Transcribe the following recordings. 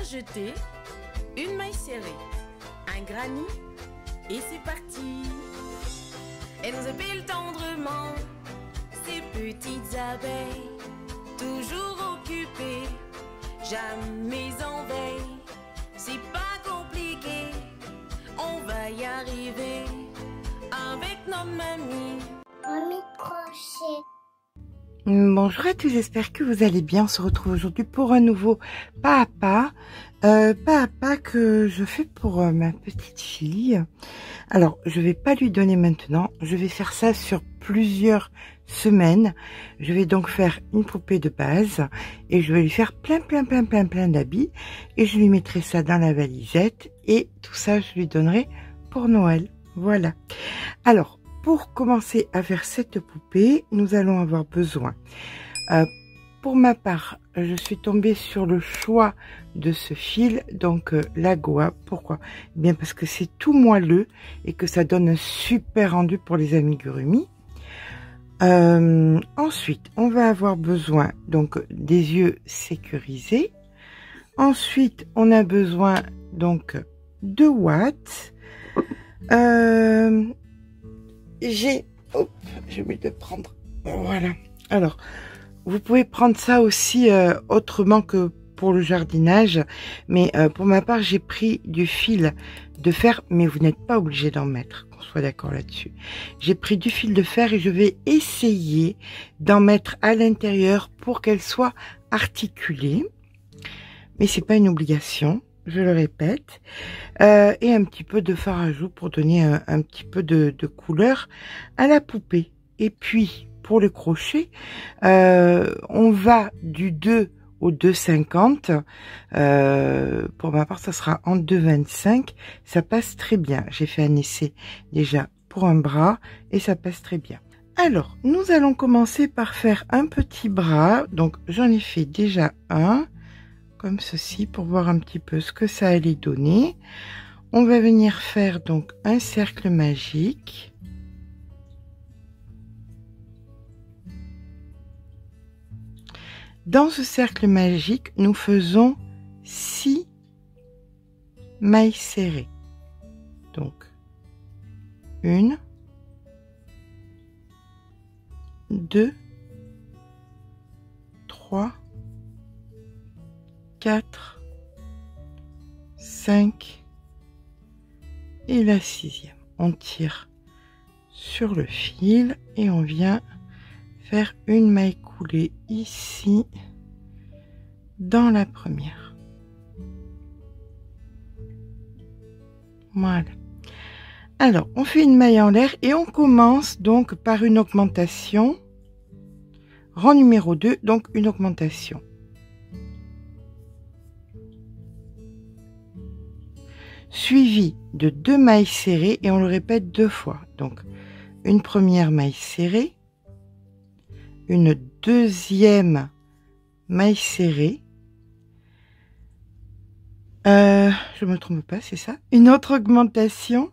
faire jeter une maille serrée, un granit et c'est parti. Elle nous épile tendrement ces petites abeilles, toujours occupées, jamais en veille. C'est pas compliqué, on va y arriver avec nos mamies. Mamie crochet. Bonjour à tous, j'espère que vous allez bien. On se retrouve aujourd'hui pour un nouveau pas à pas que je fais pour ma petite fille. Alors, je vais pas lui donner maintenant, je vais faire ça sur plusieurs semaines. Je vais donc faire une poupée de base et je vais lui faire plein d'habits et je lui mettrai ça dans la valisette et tout ça je lui donnerai pour Noël. Voilà. Alors, pour commencer à faire cette poupée, nous allons avoir besoin, pour ma part, je suis tombée sur le choix de ce fil, donc la Goa. Pourquoi? Bien parce que c'est tout moelleux et que ça donne un super rendu pour les amigurumis. Ensuite, on va avoir besoin donc des yeux sécurisés. Ensuite, on a besoin donc de watts. J'ai oublié de prendre. Voilà. Alors, vous pouvez prendre ça aussi autrement que pour le jardinage, mais pour ma part, j'ai pris du fil de fer, mais vous n'êtes pas obligé d'en mettre, qu'on soit d'accord là-dessus. J'ai pris du fil de fer et je vais essayer d'en mettre à l'intérieur pour qu'elle soit articulée, mais c'est pas une obligation. Je le répète, et un petit peu de fard à joues pour donner un petit peu de couleur à la poupée. Et puis, pour le crochet, on va du 2 au 2,50. Pour ma part, ça sera en 2,25. Ça passe très bien. J'ai fait un essai déjà pour un bras et ça passe très bien. Alors, nous allons commencer par faire un petit bras. Donc, j'en ai fait déjà un. Comme ceci pour voir un petit peu ce que ça allait donner. On va venir faire donc un cercle magique. Dans ce cercle magique, nous faisons 6 mailles serrées. Donc, 1, 2, 3, 4, 5 et la 6e. On tire sur le fil et on vient faire une maille coulée ici dans la première. Voilà. Alors, on fait une maille en l'air et on commence donc par une augmentation. Rang numéro 2, donc une augmentation. Suivi de 2 mailles serrées et on le répète 2 fois. Donc, une première maille serrée, une deuxième maille serrée. Je me trompe pas, c'est ça? Une autre augmentation.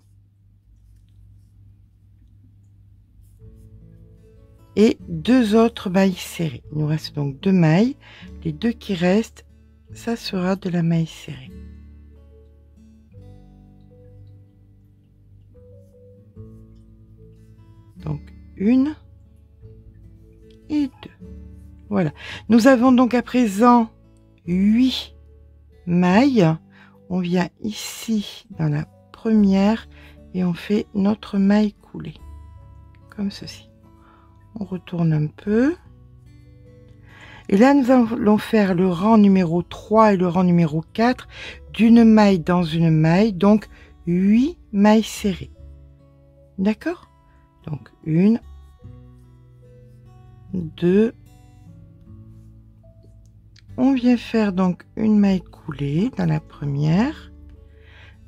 Et 2 autres mailles serrées. Il nous reste donc 2 mailles. Les 2 qui restent, ça sera de la maille serrée. Donc, 1 et 2. Voilà. Nous avons donc à présent 8 mailles. On vient ici dans la première et on fait notre maille coulée. Comme ceci. On retourne un peu. Et là, nous allons faire le rang numéro 3 et le rang numéro 4 d'une maille dans une maille. Donc, 8 mailles serrées. D'accord ? Donc, 1, 2, on vient faire donc une maille coulée dans la première,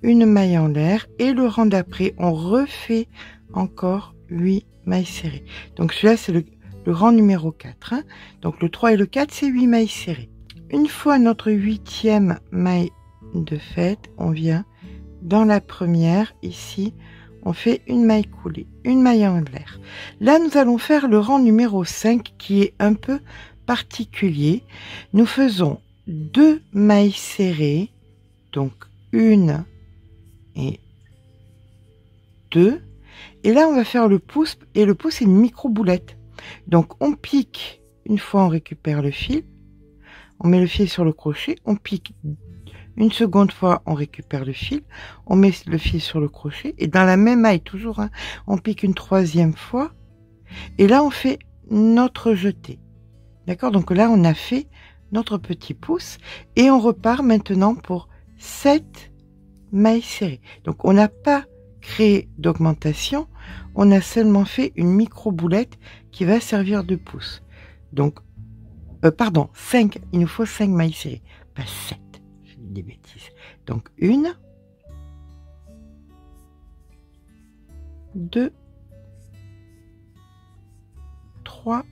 une maille en l'air et le rang d'après, on refait encore 8 mailles serrées. Donc, celui-là, c'est le rang numéro 4. Hein. Donc, le 3 et le 4, c'est 8 mailles serrées. Une fois notre 8e maille de faite, on vient dans la première, ici, on fait une maille coulée, une maille en l'air. Là, nous allons faire le rang numéro 5 qui est un peu particulier. Nous faisons 2 mailles serrées, donc 1 et 2, et là on va faire le pouce, et le pouce c'est une micro boulette. Donc on pique, une fois on récupère le fil, on met le fil sur le crochet, on pique une seconde fois, on récupère le fil, on met le fil sur le crochet, et dans la même maille, toujours, hein, on pique une troisième fois, et là on fait notre jeté. D'accord? Donc là on a fait notre petit pouce, et on repart maintenant pour 7 mailles serrées. Donc on n'a pas créé d'augmentation, on a seulement fait une micro boulette qui va servir de pouce. Donc, pardon, 5, il nous faut 5 mailles serrées, pas 7. Des bêtises. Donc 1, 2, 3,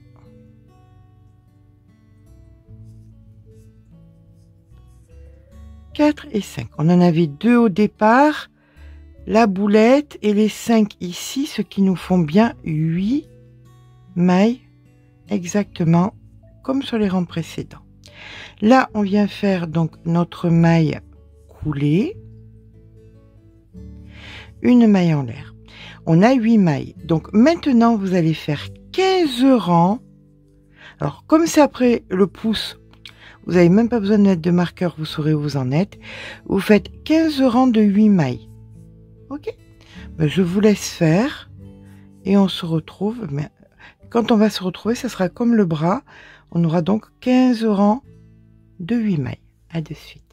4 et 5. On en avait 2 au départ, la boulette et les 5 ici, ce qui nous font bien 8 mailles exactement comme sur les rangs précédents. Là, on vient faire donc notre maille coulée, une maille en l'air. On a 8 mailles. Donc maintenant, vous allez faire 15 rangs. Alors, comme c'est après le pouce, vous n'avez même pas besoin de mettre de marqueur, vous saurez où vous en êtes. Vous faites 15 rangs de 8 mailles. Ok? Ben, je vous laisse faire et on se retrouve. Mais quand on va se retrouver, ça sera comme le bras. On aura donc 15 rangs de 8 mailles. À de suite.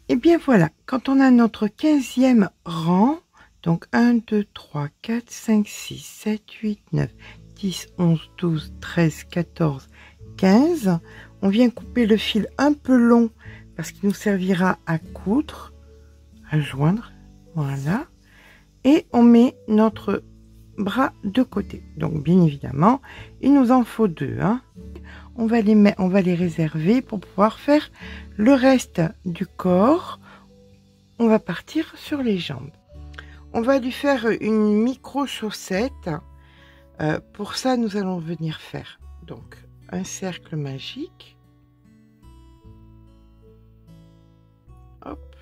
Et bien voilà, quand on a notre 15e rang, donc 1, 2, 3, 4, 5, 6, 7, 8, 9, 10, 11, 12, 13, 14, 15, on vient couper le fil un peu long parce qu'il nous servira à coudre, à joindre, voilà, et on met notre bras de côté. Donc bien évidemment, il nous en faut 2, hein. On va les réserver pour pouvoir faire le reste du corps. On va partir sur les jambes. On va lui faire une micro chaussette. Pour ça, nous allons venir faire donc un cercle magique. Hop.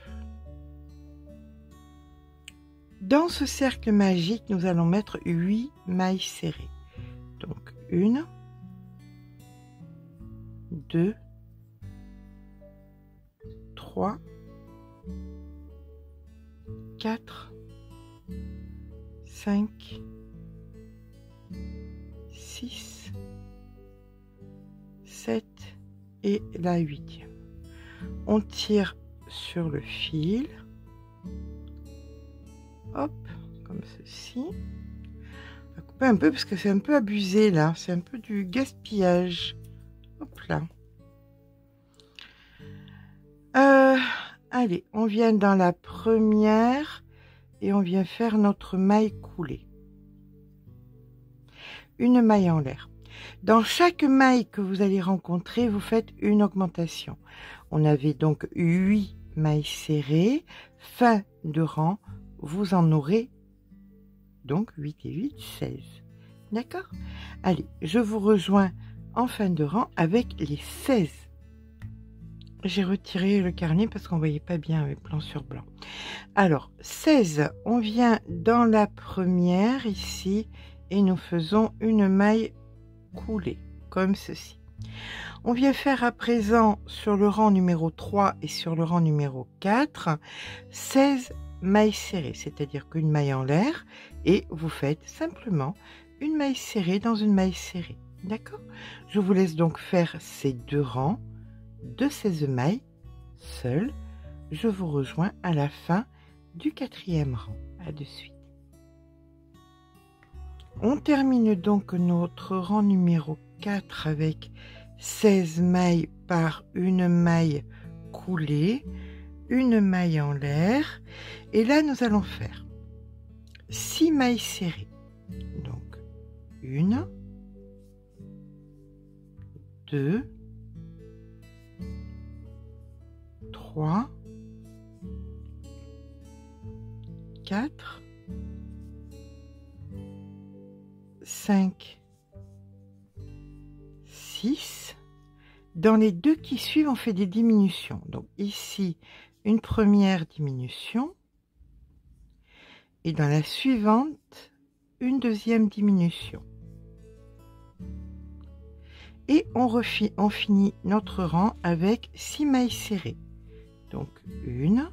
Dans ce cercle magique, nous allons mettre 8 mailles serrées. Donc 1, 2, 3, 4, 5, 6, 7 et la 8e. On tire sur le fil. Hop, comme ceci. On va couper un peu parce que c'est un peu abusé là. C'est un peu du gaspillage. Hop là. Allez, on vient dans la première et on vient faire notre maille coulée. Une maille en l'air. Dans chaque maille que vous allez rencontrer, vous faites une augmentation. On avait donc 8 mailles serrées. Fin de rang, vous en aurez donc 8 et 8, 16. D'accord? Allez, je vous rejoins en fin de rang avec les 16. J'ai retiré le carnet parce qu'on ne voyait pas bien avec blanc sur blanc. Alors, 16, on vient dans la première ici et nous faisons une maille coulée, comme ceci. On vient faire à présent sur le rang numéro 3 et sur le rang numéro 4, 16 mailles serrées, c'est-à-dire qu'une maille en l'air et vous faites simplement une maille serrée dans une maille serrée. D'accord? Je vous laisse donc faire ces deux rangs de 16 mailles seules. Je vous rejoins à la fin du 4e rang. À de suite. On termine donc notre rang numéro 4 avec 16 mailles par une maille coulée, une maille en l'air. Et là, nous allons faire 6 mailles serrées. Donc, 1, 2, 3, 4, 5, 6. Dans les deux qui suivent, on fait des diminutions. Donc ici, une première diminution. Et dans la suivante, une deuxième diminution. Et on finit notre rang avec 6 mailles serrées. Donc 1,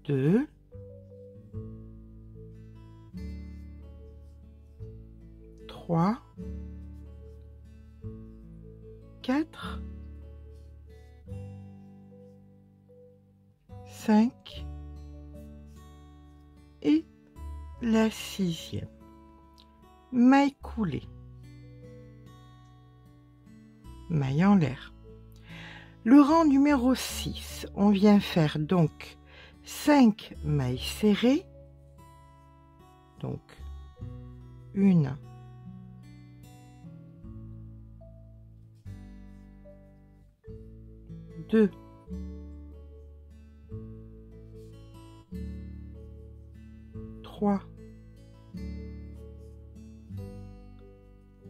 2, 3, 4, 5 et la 6e. Maille coulée. Maille en l'air. Le rang numéro 6, on vient faire donc 5 mailles serrées. Donc 1, 2, 3,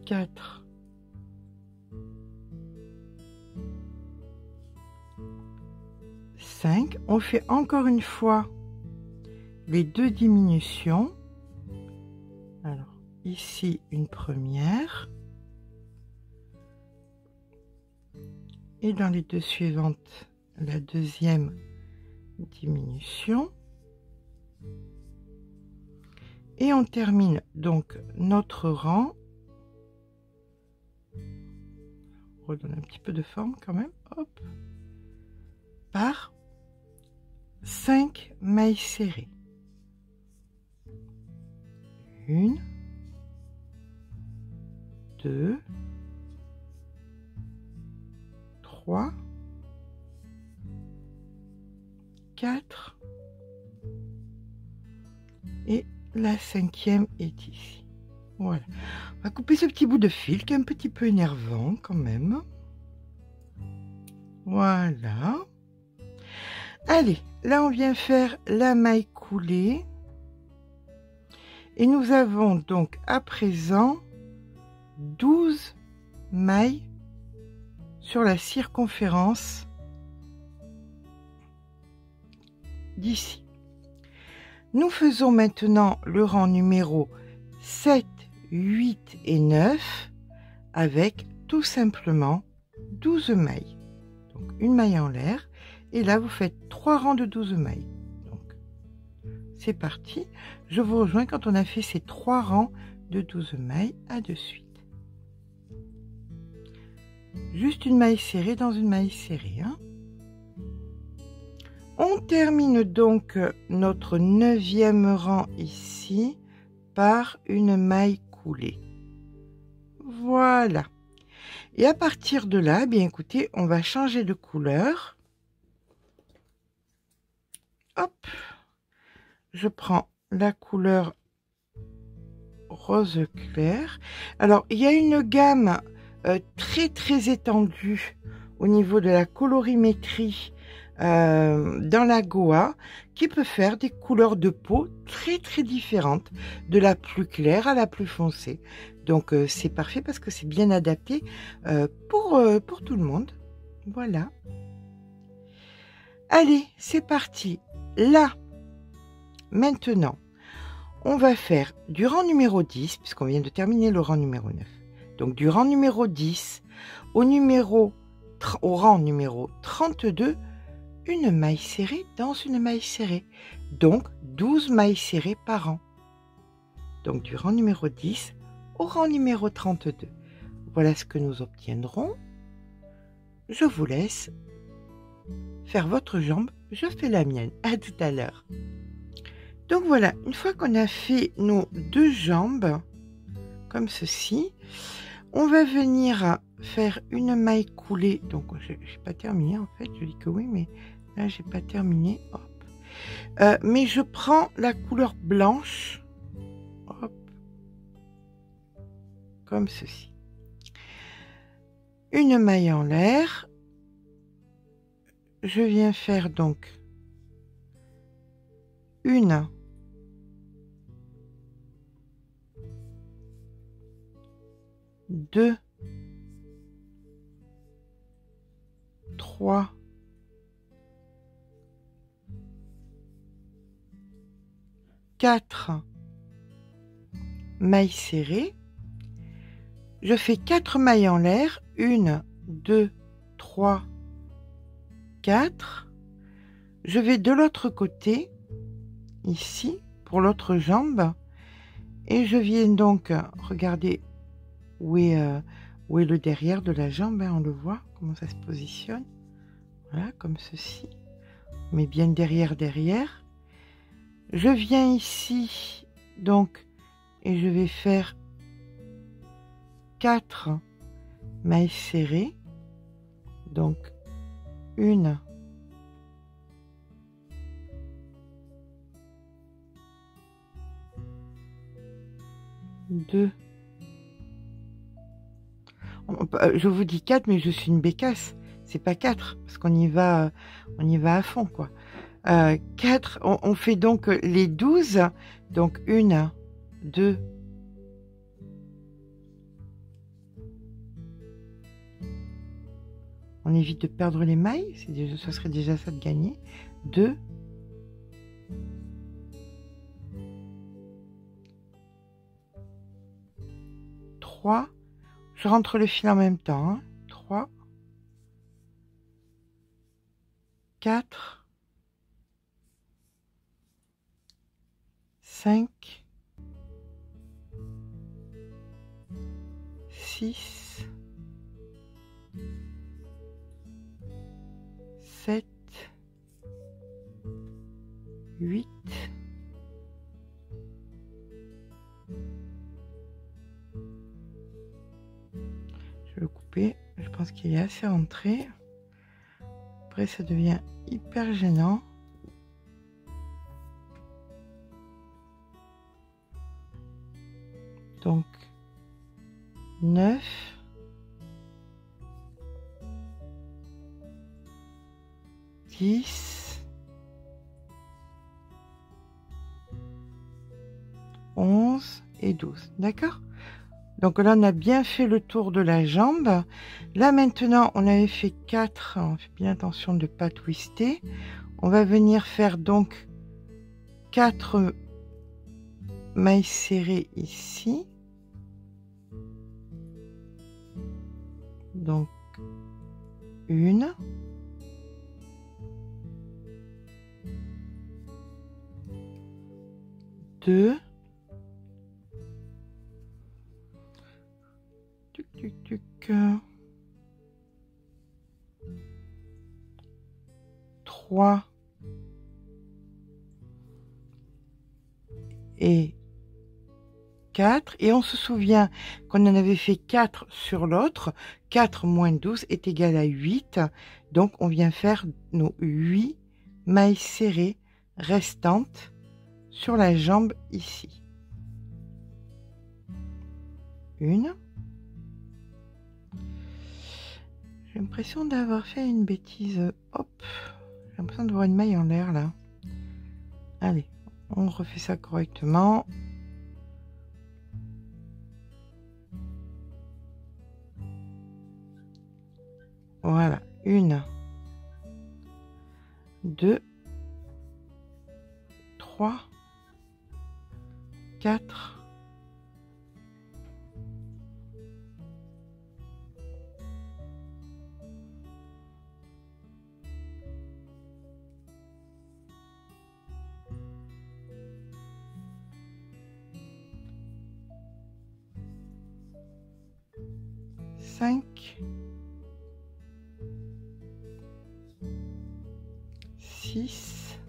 4, 5. On fait encore une fois les deux diminutions. Alors ici une première et dans les deux suivantes la deuxième diminution. Et on termine donc notre rang. On redonne un petit peu de forme quand même. Hop. Par 5 mailles serrées. 1, 2, 3, 4 et la 5e est ici. Voilà. On va couper ce petit bout de fil qui est un petit peu énervant quand même. Voilà. Allez, là on vient faire la maille coulée. Et nous avons donc à présent 12 mailles sur la circonférence d'ici. Nous faisons maintenant le rang numéro 7, 8 et 9 avec tout simplement 12 mailles. Donc une maille en l'air et là vous faites 3 rangs de 12 mailles. Donc c'est parti. Je vous rejoins quand on a fait ces 3 rangs de 12 mailles. À de suite. Juste une maille serrée dans une maille serrée. Hein. On termine donc notre 9e rang ici par une maille coulée. Voilà. Et à partir de là, bien écoutez, on va changer de couleur. Hop. Je prends la couleur rose clair. Alors, il y a une gamme très étendue au niveau de la colorimétrie dans la Goa qui peut faire des couleurs de peau très différentes, de la plus claire à la plus foncée. Donc c'est parfait parce que c'est bien adapté pour tout le monde. Voilà. Allez, c'est parti. Là, maintenant, on va faire du rang numéro 10, puisqu'on vient de terminer le rang numéro 9. Donc du rang numéro 10 au rang numéro 32, une maille serrée dans une maille serrée. Donc 12 mailles serrées par rang. Donc du rang numéro 10 au rang numéro 32. Voilà ce que nous obtiendrons. Je vous laisse faire votre jambe, je fais la mienne. À tout à l'heure. Donc voilà, une fois qu'on a fait nos 2 jambes, comme ceci, on va venir faire une maille coulée. Donc j'ai pas terminé en fait, je dis que oui, mais là j'ai pas terminé. Hop. Mais je prends la couleur blanche, hop, comme ceci. Une maille en l'air. Je viens faire donc une, 2, 3, 4 mailles serrées. Je fais 4 mailles en l'air, 1, 2, 3, 4. Je vais de l'autre côté, ici, pour l'autre jambe, et je viens donc regarder où est le derrière de la jambe, hein, on le voit, comment ça se positionne. Voilà, comme ceci. Mais bien derrière. Je viens ici, donc, et je vais faire 4 mailles serrées. Donc, 1, 2. Je vous dis 4, mais je suis une bécasse. C'est pas 4, parce qu'on y va à fond, quoi. 4, on fait donc les 12. Donc 1, 2, on évite de perdre les mailles, ça serait déjà ça de gagner. 2, 3, je rentre le fil en même temps, hein. 3, 4, 5, 6, 7, 8, je vais le couper, je pense qu'il est assez rentré. Après ça devient hyper gênant. Donc 9, 10, 11 et 12. D'accord? Donc là, on a bien fait le tour de la jambe. Là, maintenant, on avait fait 4. On fait bien attention de ne pas twister. On va venir faire donc 4 mailles serrées ici. Donc, 1. 2. 3 et 4, et on se souvient qu'on en avait fait 4 sur l'autre. 4 moins 12 est égal à 8, donc on vient faire nos 8 mailles serrées restantes sur la jambe ici. 1. J'ai l'impression d'avoir fait une bêtise. Hop, j'ai l'impression de voir une maille en l'air là. Allez, on refait ça correctement. Voilà, 1, 2, 3, 4, 5, 6,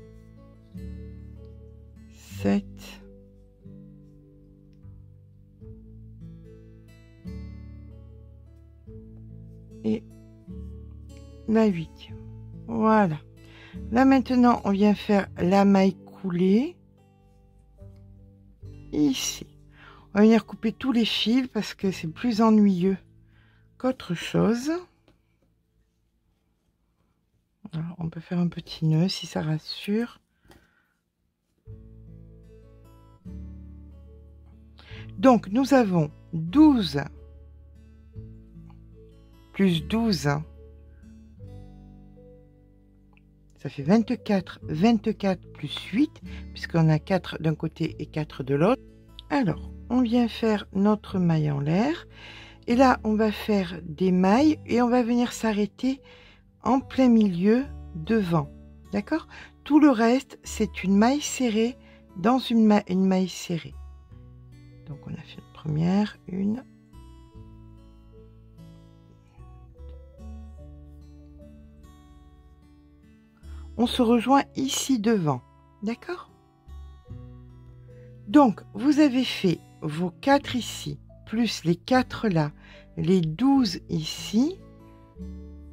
7, et la 8e. Voilà. Là maintenant, on vient faire la maille coulée ici. On va venir couper tous les fils parce que c'est plus ennuyeux qu'autre chose. Alors, on peut faire un petit nœud si ça rassure. Donc, nous avons 12 plus 12 Ça fait 24, 24 plus 8, puisqu'on a 4 d'un côté et 4 de l'autre. Alors, on vient faire notre maille en l'air. Et là, on va faire des mailles et on va venir s'arrêter en plein milieu devant. D'accord? Tout le reste, c'est une maille serrée dans une maille serrée. Donc, on a fait une première, une. On se rejoint ici devant. D'accord? Donc, vous avez fait vos 4 ici, plus les 4 là, les 12 ici.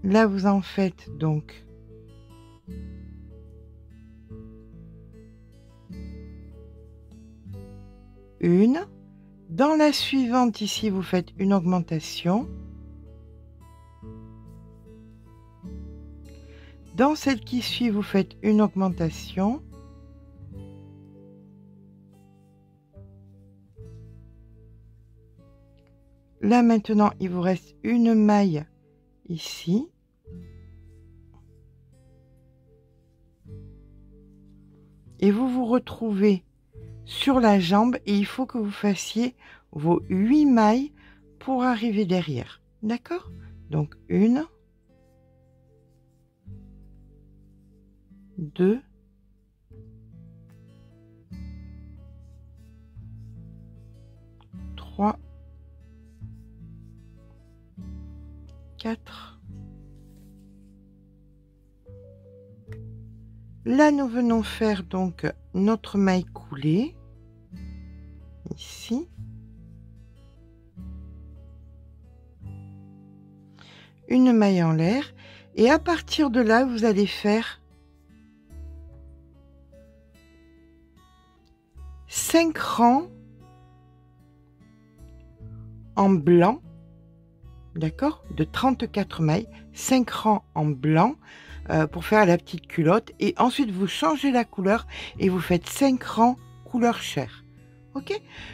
Là, vous en faites donc une. Dans la suivante ici, vous faites une augmentation. Dans celle qui suit, vous faites une augmentation. Là maintenant, il vous reste une maille ici. Et vous vous retrouvez sur la jambe et il faut que vous fassiez vos 8 mailles pour arriver derrière. D'accord? Donc une, 2, 3, 4. Là, nous venons faire donc notre maille coulée, ici. Une maille en l'air. Et à partir de là, vous allez faire 5 rangs en blanc. D'accord? De 34 mailles, 5 rangs en blanc pour faire la petite culotte. Et ensuite, vous changez la couleur et vous faites 5 rangs couleur chair. Ok?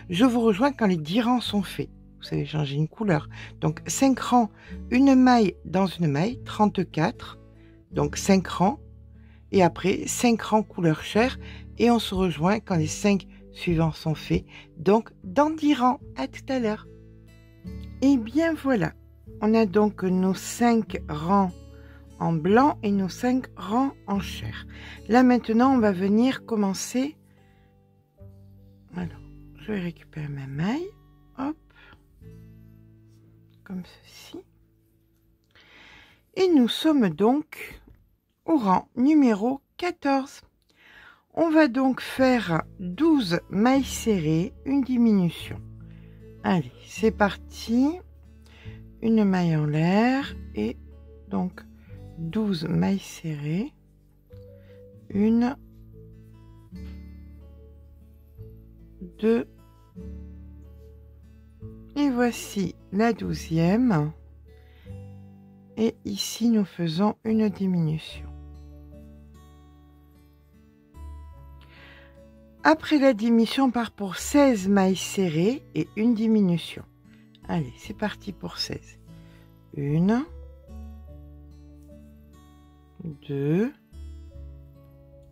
Je vous rejoins quand les 10 rangs sont faits. Vous avez changé une couleur. Donc, 5 rangs, une maille dans une maille, 34. Donc, 5 rangs. Et après, 5 rangs couleur chair. Et on se rejoint quand les 5 suivants sont faits. Donc, dans 10 rangs. À tout à l'heure. Et bien voilà. On a donc nos 5 rangs en blanc et nos 5 rangs en chair. Là maintenant, on va venir commencer. Alors, je vais récupérer ma maille. Hop. Comme ceci. Et nous sommes donc au rang numéro 14. On va donc faire 12 mailles serrées, une diminution. Allez, c'est parti. Une maille en l'air et donc 12 mailles serrées, une, 2 et voici la 12e et ici nous faisons une diminution. Après la diminution, on part pour 16 mailles serrées et une diminution. Allez, c'est parti pour 16. Une, 2.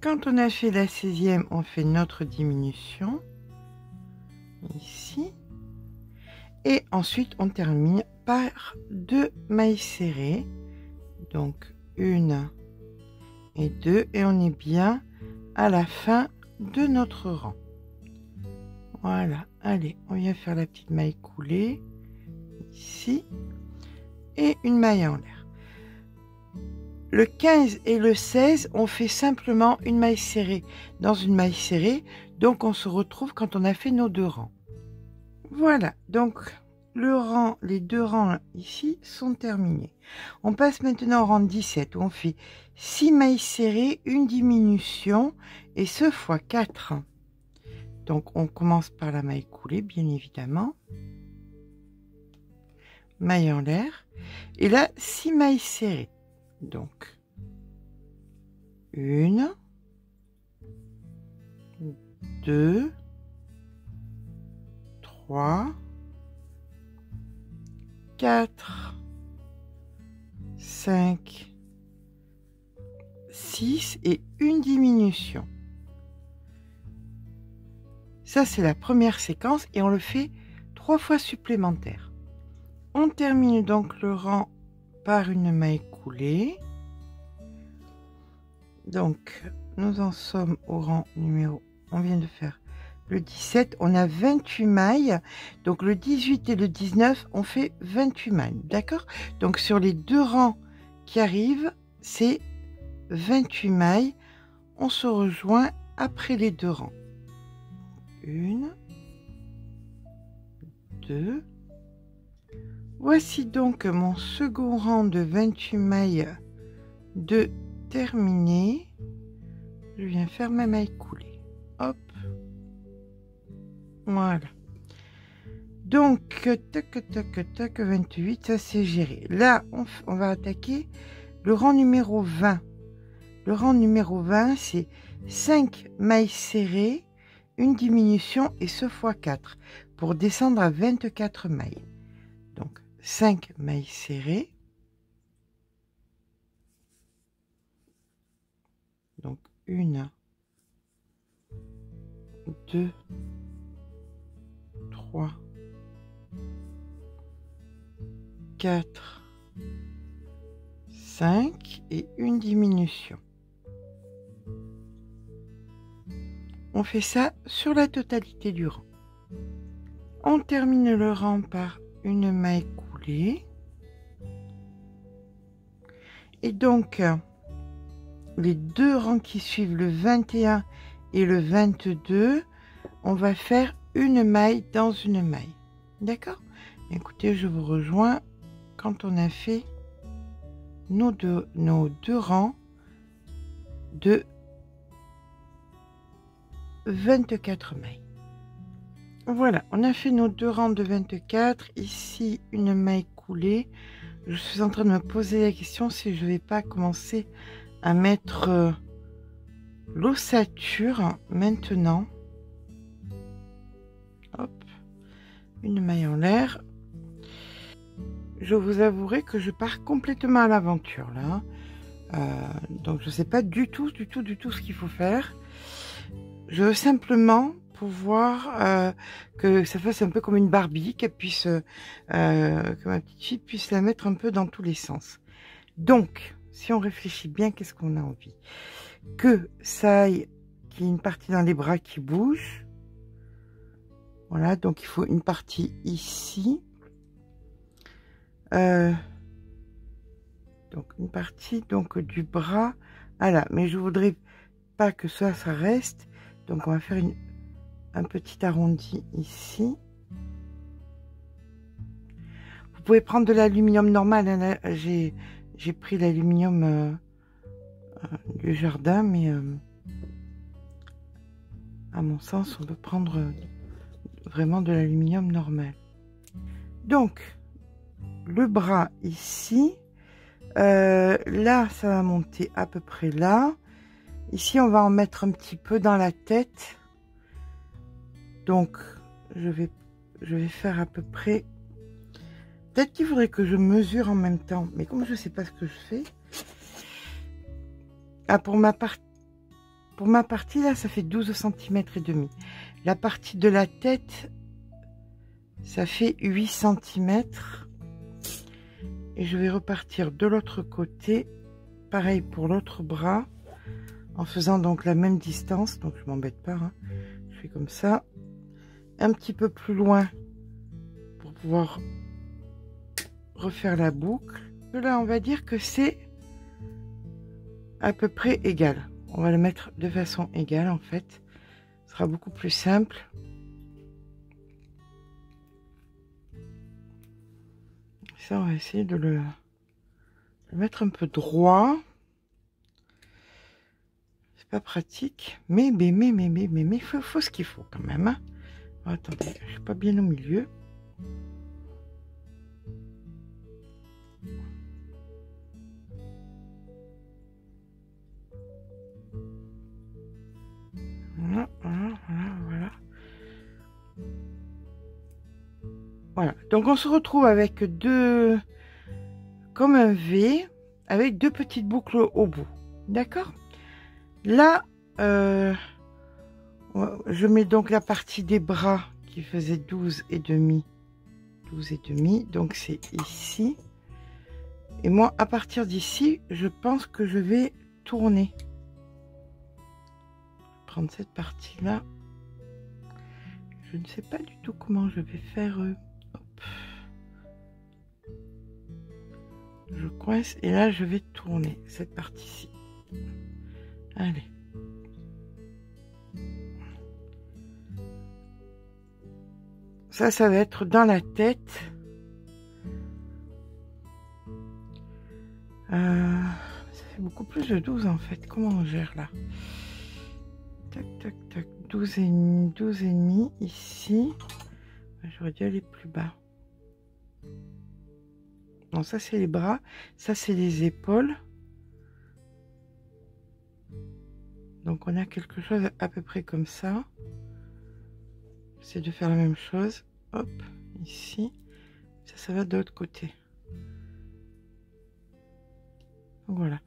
Quand on a fait la 16e, on fait notre diminution. Ici. Et ensuite, on termine par 2 mailles serrées. Donc, 1 et 2. Et on est bien à la fin de notre rang. Voilà. Allez, on vient faire la petite maille coulée. Ici et une maille en l'air. Le 15 et le 16, on fait simplement une maille serrée dans une maille serrée, donc on se retrouve quand on a fait nos 2 rangs. Voilà, donc les 2 rangs ici sont terminés. On passe maintenant au rang 17 où on fait 6 mailles serrées, une diminution et ce fois 4. Donc on commence par la maille coulée bien évidemment. Maille en l'air et là 6 mailles serrées, donc 1, 2, 3, 4, 5, 6 6 et une diminution. Ça, c'est la première séquence et on le fait 3 fois supplémentaire. On termine donc le rang par une maille coulée. Donc, nous en sommes au rang numéro, on vient de faire le 17, on a 28 mailles. Donc, le 18 et le 19, on fait 28 mailles, d'accord? Donc, sur les 2 rangs qui arrivent, c'est 28 mailles. On se rejoint après les 2 rangs. 1, 2. Voici donc mon second rang de 28 mailles de terminé. Je viens faire ma maille coulée. Hop. Voilà. Donc, tac, tac, tac, 28, ça c'est géré. Là, on va attaquer le rang numéro 20. Le rang numéro 20, c'est 5 mailles serrées, une diminution et ce fois 4 pour descendre à 24 mailles. Donc, 5 mailles serrées. Donc, 1, 2, 3, 4, 5 et une diminution. On fait ça sur la totalité du rang. On termine le rang par une maille coulée. Et donc, les 2 rangs qui suivent, le 21 et le 22, on va faire une maille dans une maille. D'accord? Écoutez, je vous rejoins quand on a fait nos deux rangs de 24 mailles. Voilà, on a fait nos 2 rangs de 24. Ici, une maille coulée. Je suis en train de me poser la question si je ne vais pas commencer à mettre l'ossature maintenant. Hop, une maille en l'air. Je vous avouerai que je pars complètement à l'aventure là. Donc je ne sais pas du tout ce qu'il faut faire. Je veux simplement pouvoir que ça fasse un peu comme une Barbie, qu'elle puisse, que ma petite fille puisse la mettre un peu dans tous les sens. Donc, si on réfléchit bien, qu'est-ce qu'on a envie? Que ça aille, qu'il y ait une partie dans les bras qui bouge. Voilà, donc il faut une partie ici. Donc une partie donc du bras. Voilà, mais je voudrais pas que ça reste. Donc on va faire un petit arrondi ici. Vous pouvez prendre de l'aluminium normal. Hein, j'ai pris l'aluminium du jardin, mais à mon sens, on peut prendre vraiment de l'aluminium normal. Donc, le bras ici, là, ça va monter à peu près là. Ici, on va en mettre un petit peu dans la tête. Donc, je vais faire à peu près... Peut-être qu'il faudrait que je mesure en même temps. Mais comme je ne sais pas ce que je fais... Ah, pour ma partie, là, ça fait 12 cm et demi. La partie de la tête, ça fait 8 cm. Et je vais repartir de l'autre côté. Pareil pour l'autre bras. En faisant donc la même distance. Donc, je m'embête pas. Hein. Je fais comme ça. Un petit peu plus loin pour pouvoir refaire la boucle. Là, on va dire que c'est à peu près égal. On va le mettre de façon égale en fait. Ce sera beaucoup plus simple. Ça, on va essayer de le mettre un peu droit. C'est pas pratique, mais faut ce qu'il faut quand même. Hein. Oh, attendez, je suis pas bien au milieu. Voilà, donc on se retrouve avec comme un V, avec 2 petites boucles au bout. D'accord? Là, je mets donc la partie des bras qui faisait 12 et demi. 12 et demi, donc c'est ici. Et moi, à partir d'ici, je pense que je vais tourner. Prendre cette partie-là. Je ne sais pas du tout comment je vais faire. Hop. Je coince et là, je vais tourner cette partie-ci. Allez. Ça va être dans la tête. Ça fait beaucoup plus de 12 en fait. Comment on gère là? Tac, tac, tac. 12 et demi ici. J'aurais dû aller plus bas. Non, ça c'est les bras. Ça c'est les épaules. Donc on a quelque chose à peu près comme ça. J'essaie de faire la même chose. Hop, ici. Ça va de l'autre côté. Donc voilà.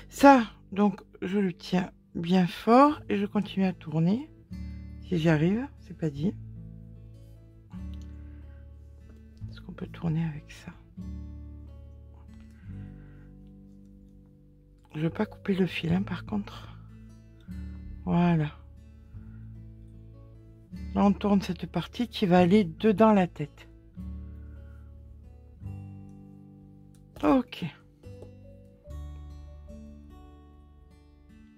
Ça, donc je le tiens bien fort et je continue à tourner. Si j'y arrive, c'est pas dit. Est-ce qu'on peut tourner avec ça? Je veux pas couper le fil, hein, par contre. Voilà. Là, on tourne cette partie qui va aller dedans la tête. Ok.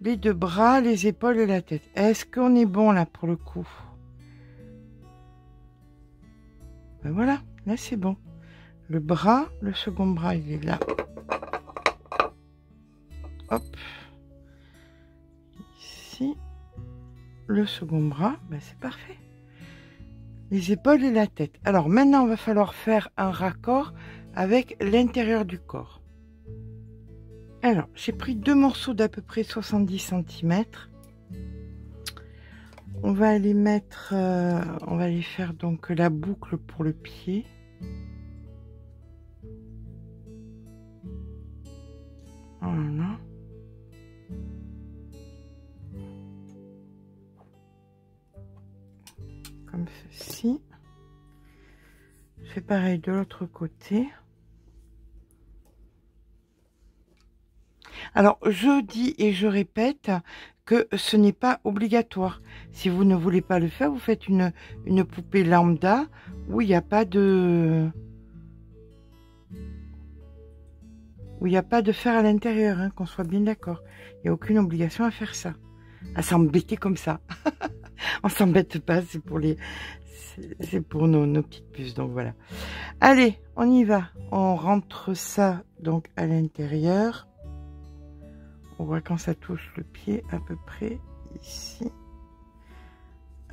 Les deux bras, les épaules et la tête. Est-ce qu'on est bon là pour le coup? Ben voilà, là c'est bon. Le bras, le second bras, il est là. Hop. Ici. Le second bras, ben c'est parfait. Les épaules et la tête. Alors maintenant, il va falloir faire un raccord avec l'intérieur du corps. Alors, j'ai pris deux morceaux d'à peu près 70 cm. On va aller mettre, on va aller faire donc la boucle pour le pied. Voilà. Comme ceci. Je fais pareil de l'autre côté. Alors, je dis et je répète que ce n'est pas obligatoire. Si vous ne voulez pas le faire, vous faites une poupée lambda où il n'y a pas de... où il n'y a pas de fer à l'intérieur, hein, qu'on soit bien d'accord. Il n'y a aucune obligation à faire ça. À s'embêter comme ça. On s'embête pas, c'est pour les... c'est pour nos petites puces, donc voilà. Allez, on y va. On rentre ça donc à l'intérieur. On voit quand ça touche le pied à peu près ici.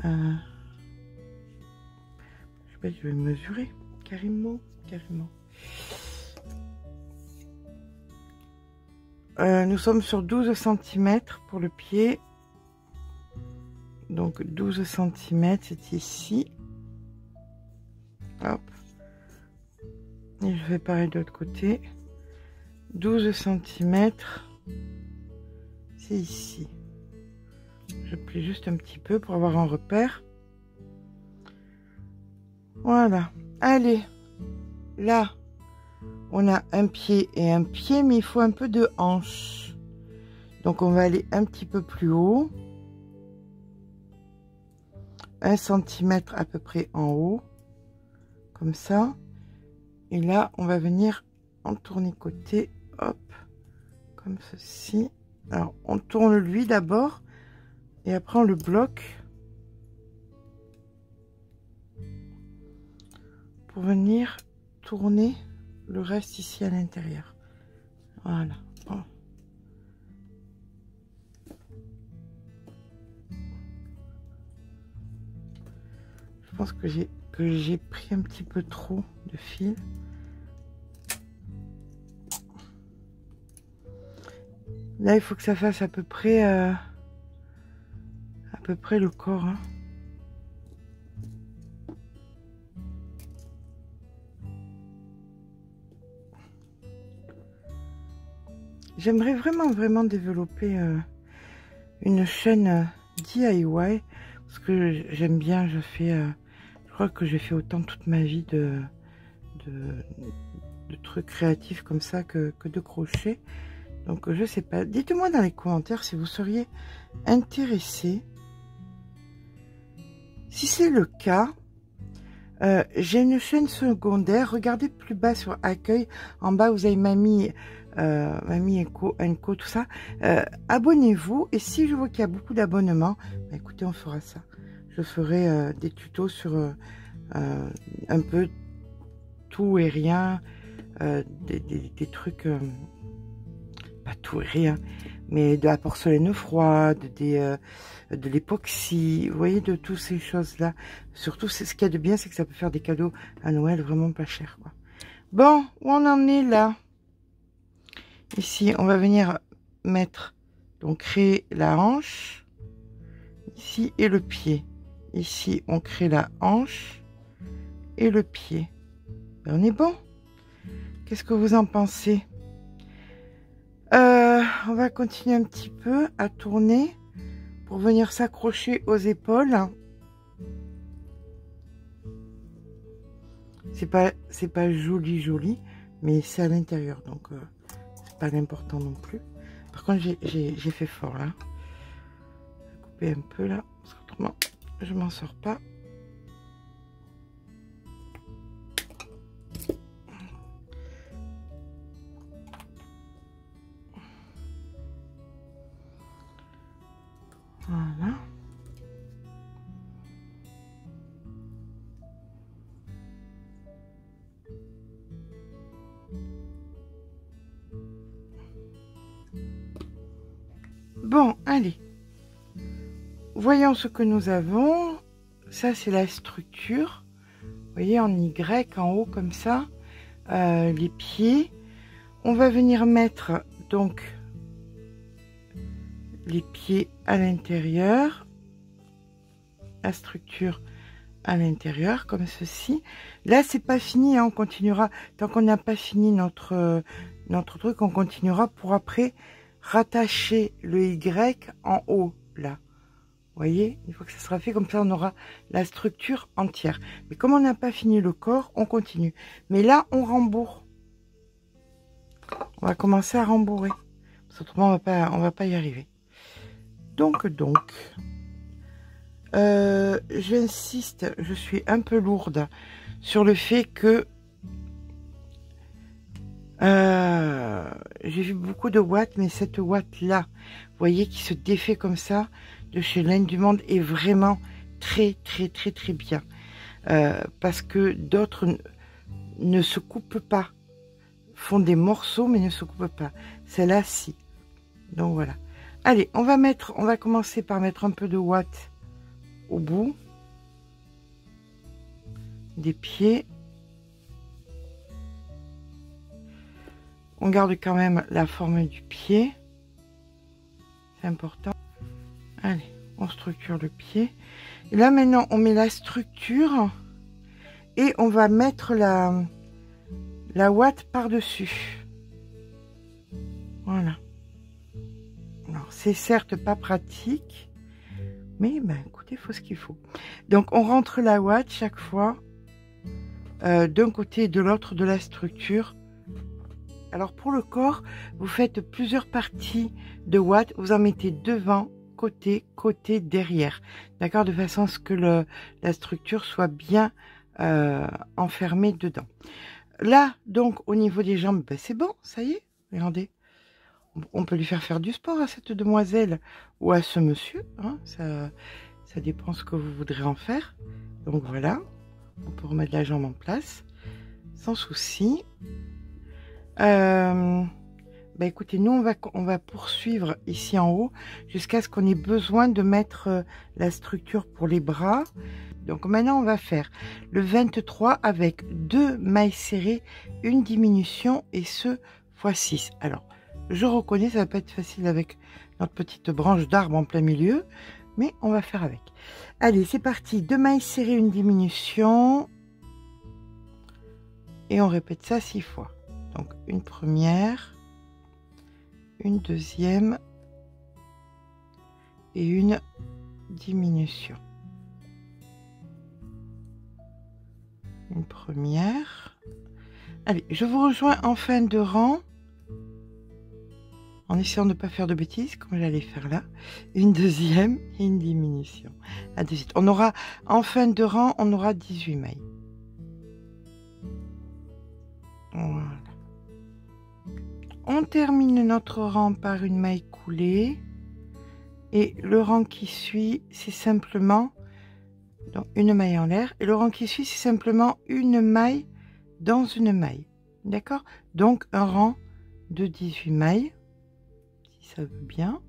Je sais pas, je vais mesurer carrément. Nous sommes sur 12 cm pour le pied. Donc 12 cm, c'est ici. Hop. Et je vais pareil de l'autre côté. 12 cm. C'est ici. Je plie juste un petit peu pour avoir un repère. Voilà. Allez. Là, on a un pied et un pied, mais il faut un peu de hanche. Donc, on va aller un petit peu plus haut. 1 cm à peu près en haut. Comme ça. Et là, on va venir en tournicoter. Hop. Comme ceci. Alors, on tourne lui d'abord et après on le bloque pour venir tourner le reste ici à l'intérieur. Voilà. Oh. Je pense que j'ai pris un petit peu trop de fil. Là, il faut que ça fasse à peu près le corps. Hein. J'aimerais vraiment développer une chaîne DIY parce que j'aime bien, je crois que j'ai fait autant toute ma vie de trucs créatifs comme ça que de crochet. Donc je sais pas, dites-moi dans les commentaires si vous seriez intéressé. Si c'est le cas, j'ai une chaîne secondaire. Regardez plus bas sur accueil, en bas vous avez Mamie Eco, tout ça. Abonnez-vous, et si je vois qu'il y a beaucoup d'abonnements, bah, écoutez, on fera ça. Je ferai des tutos sur un peu tout et rien, des trucs, pas tout et rien, mais de la porcelaine froide, de l'époxy, vous voyez, de toutes ces choses-là. Surtout, ce qu'il y a de bien, c'est que ça peut faire des cadeaux à Noël vraiment pas cher, quoi. Bon, où on en est là? Ici, on va venir mettre, donc créer la hanche, ici, et le pied. Ici, on crée la hanche et le pied. Ben, on est bon. Qu'est-ce que vous en pensez? On va continuer un petit peu à tourner pour venir s'accrocher aux épaules. C'est pas joli, mais c'est à l'intérieur, donc c'est pas l'important non plus. Par contre, j'ai fait fort là. Je vais couper un peu là, parce qu'autrement je m'en sors pas. Voilà. Bon, allez. Voyons ce que nous avons. Ça, c'est la structure. Vous voyez, en Y, en haut, comme ça. Les pieds. On va venir mettre, donc, les pieds à l'intérieur. La structure à l'intérieur, comme ceci. Là, c'est pas fini, hein, on continuera. Tant qu'on n'a pas fini notre truc, on continuera pour après rattacher le Y en haut, là. Vous voyez, une fois que ça sera fait, comme ça, on aura la structure entière. Mais comme on n'a pas fini le corps, on continue. Mais là, on rembourre. On va commencer à rembourrer. Parce qu'autrement, on va pas y arriver. Donc, j'insiste, je suis un peu lourde sur le fait que j'ai vu beaucoup de watts, mais cette ouate là, vous voyez, qui se défait comme ça de chez Laine du Monde, est vraiment très bien, parce que d'autres ne se coupent pas, font des morceaux mais ne se coupent pas. Celle-là, si. Donc voilà. Allez, on va commencer par mettre un peu de watts au bout des pieds. On garde quand même la forme du pied, c'est important. Allez, on structure le pied. Et là maintenant, on met la structure et on va mettre la ouate par-dessus. Voilà. Alors, c'est certes pas pratique, mais ben, écoutez, il faut ce qu'il faut. Donc, on rentre la ouate chaque fois d'un côté et de l'autre de la structure. Alors, pour le corps, vous faites plusieurs parties de ouate. Vous en mettez devant, côté, derrière. D'accord? De façon à ce que la structure soit bien enfermée dedans. Là, donc, au niveau des jambes, ben, c'est bon, ça y est. Regardez. On peut lui faire du sport à cette demoiselle ou à ce monsieur. Hein, ça dépend ce que vous voudrez en faire. Donc voilà, on peut remettre la jambe en place sans souci. Bah écoutez, nous on va poursuivre ici en haut jusqu'à ce qu'on ait besoin de mettre la structure pour les bras. Donc maintenant on va faire le 23 avec 2 mailles serrées, une diminution, et ce fois 6. Alors je reconnais, ça va pas être facile avec notre petite branche d'arbre en plein milieu, mais on va faire avec. Allez, c'est parti. 2 mailles serrées, une diminution, et on répète ça 6 fois. Donc une première, une deuxième et une diminution. Une première. Allez, je vous rejoins en fin de rang. En essayant de ne pas faire de bêtises, comme j'allais faire là. Une deuxième et une diminution. À de suite. On aura, en fin de rang, on aura 18 mailles. Voilà. On termine notre rang par une maille coulée. Et le rang qui suit, c'est simplement donc une maille en l'air. Et le rang qui suit, c'est simplement une maille dans une maille. D'accord? Donc un rang de 18 mailles. Si ça veut bien.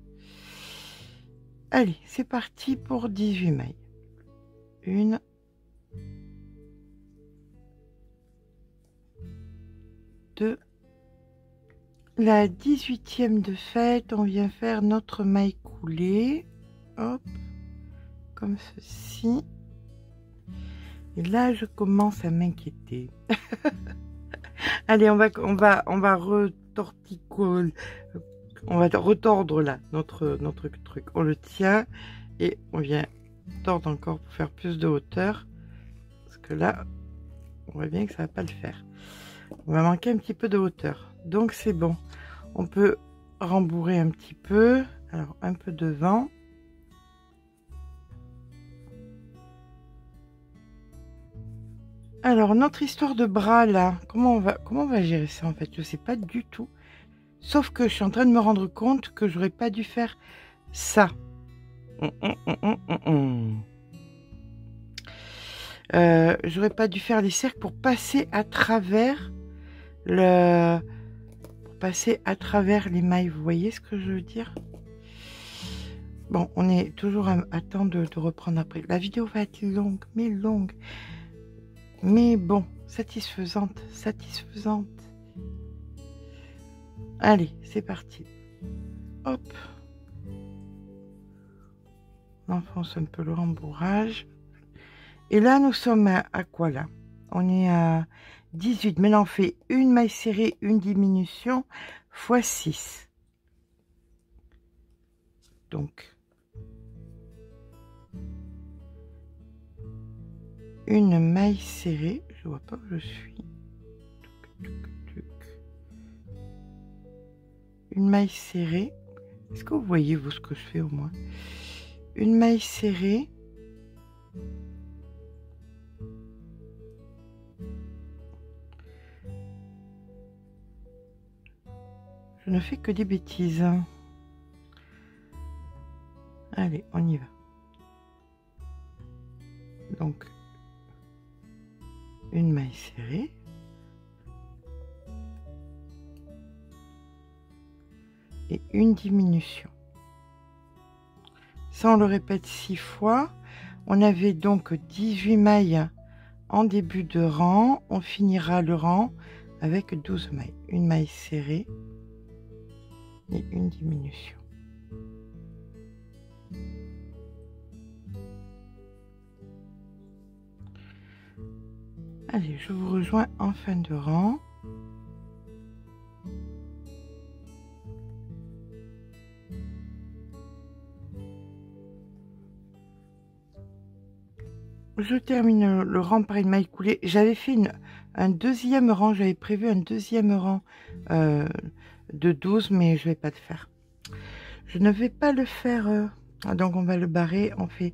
Allez, c'est parti pour 18 mailles. Une. Deux. La 18e de fête, on vient faire notre maille coulée. Hop. Comme ceci. Et là, je commence à m'inquiéter. Allez, on va retorticoler. On va retordre là notre truc. On le tient et on vient tordre encore pour faire plus de hauteur. Parce que là, on voit bien que ça va pas le faire. On va manquer un petit peu de hauteur. Donc c'est bon. On peut rembourrer un petit peu. Alors un peu devant. Alors notre histoire de bras là, comment on va gérer ça en fait? Je sais pas du tout. Sauf que je suis en train de me rendre compte que j'aurais pas dû faire ça. J'aurais pas dû faire les cercles pour passer à travers les mailles. Vous voyez ce que je veux dire? Bon, on est toujours à temps de reprendre après. La vidéo va être longue. Mais bon, satisfaisante. Allez, c'est parti. Hop. On enfonce un peu le rembourrage. Et là, nous sommes à quoi là? On est à 18. Maintenant, on fait une maille serrée, une diminution, x 6. Donc, une maille serrée. Je vois pas où je suis. Une maille serrée. Est-ce que vous voyez, vous, ce que je fais au moins? Une maille serrée. Je ne fais que des bêtises. Allez, on y va. Donc, une maille serrée. Et une diminution. Ça, on le répète 6 fois. On avait donc 18 mailles en début de rang. On finira le rang avec 12 mailles. Une maille serrée et une diminution. Allez, je vous rejoins en fin de rang. Je termine le rang par une maille coulée. J'avais fait un deuxième rang, j'avais prévu un deuxième rang de 12, mais je vais pas le faire. Je ne vais pas le faire. Donc on va le barrer. On fait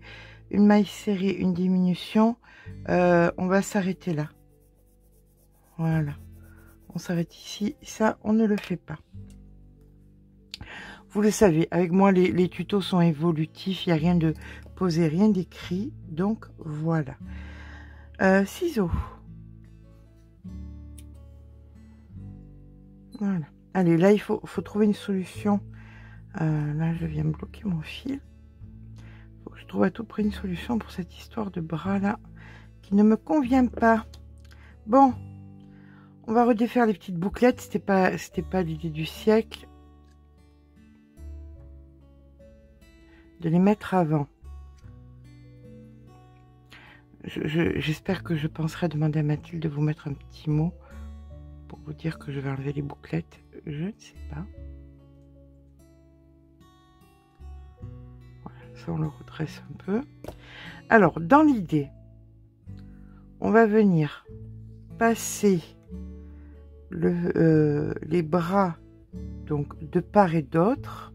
une maille serrée, une diminution. On va s'arrêter là. Voilà. On s'arrête ici. Ça, on ne le fait pas. Vous le savez, avec moi, les tutos sont évolutifs. Il n'y a rien de posé, rien d'écrit. Donc, voilà. Ciseaux. Voilà. Allez, là, il faut trouver une solution. Là, je viens bloquer mon fil. Il faut que je trouve à tout prix une solution pour cette histoire de bras-là qui ne me convient pas. Bon, on va redéfaire les petites bouclettes. C'était pas l'idée du siècle. De les mettre avant. J'espère que je penserai à demander à Mathilde de vous mettre un petit mot pour vous dire que je vais enlever les bouclettes. Je ne sais pas. Voilà, ça, on le redresse un peu. Alors, dans l'idée, on va venir passer les bras donc de part et d'autre,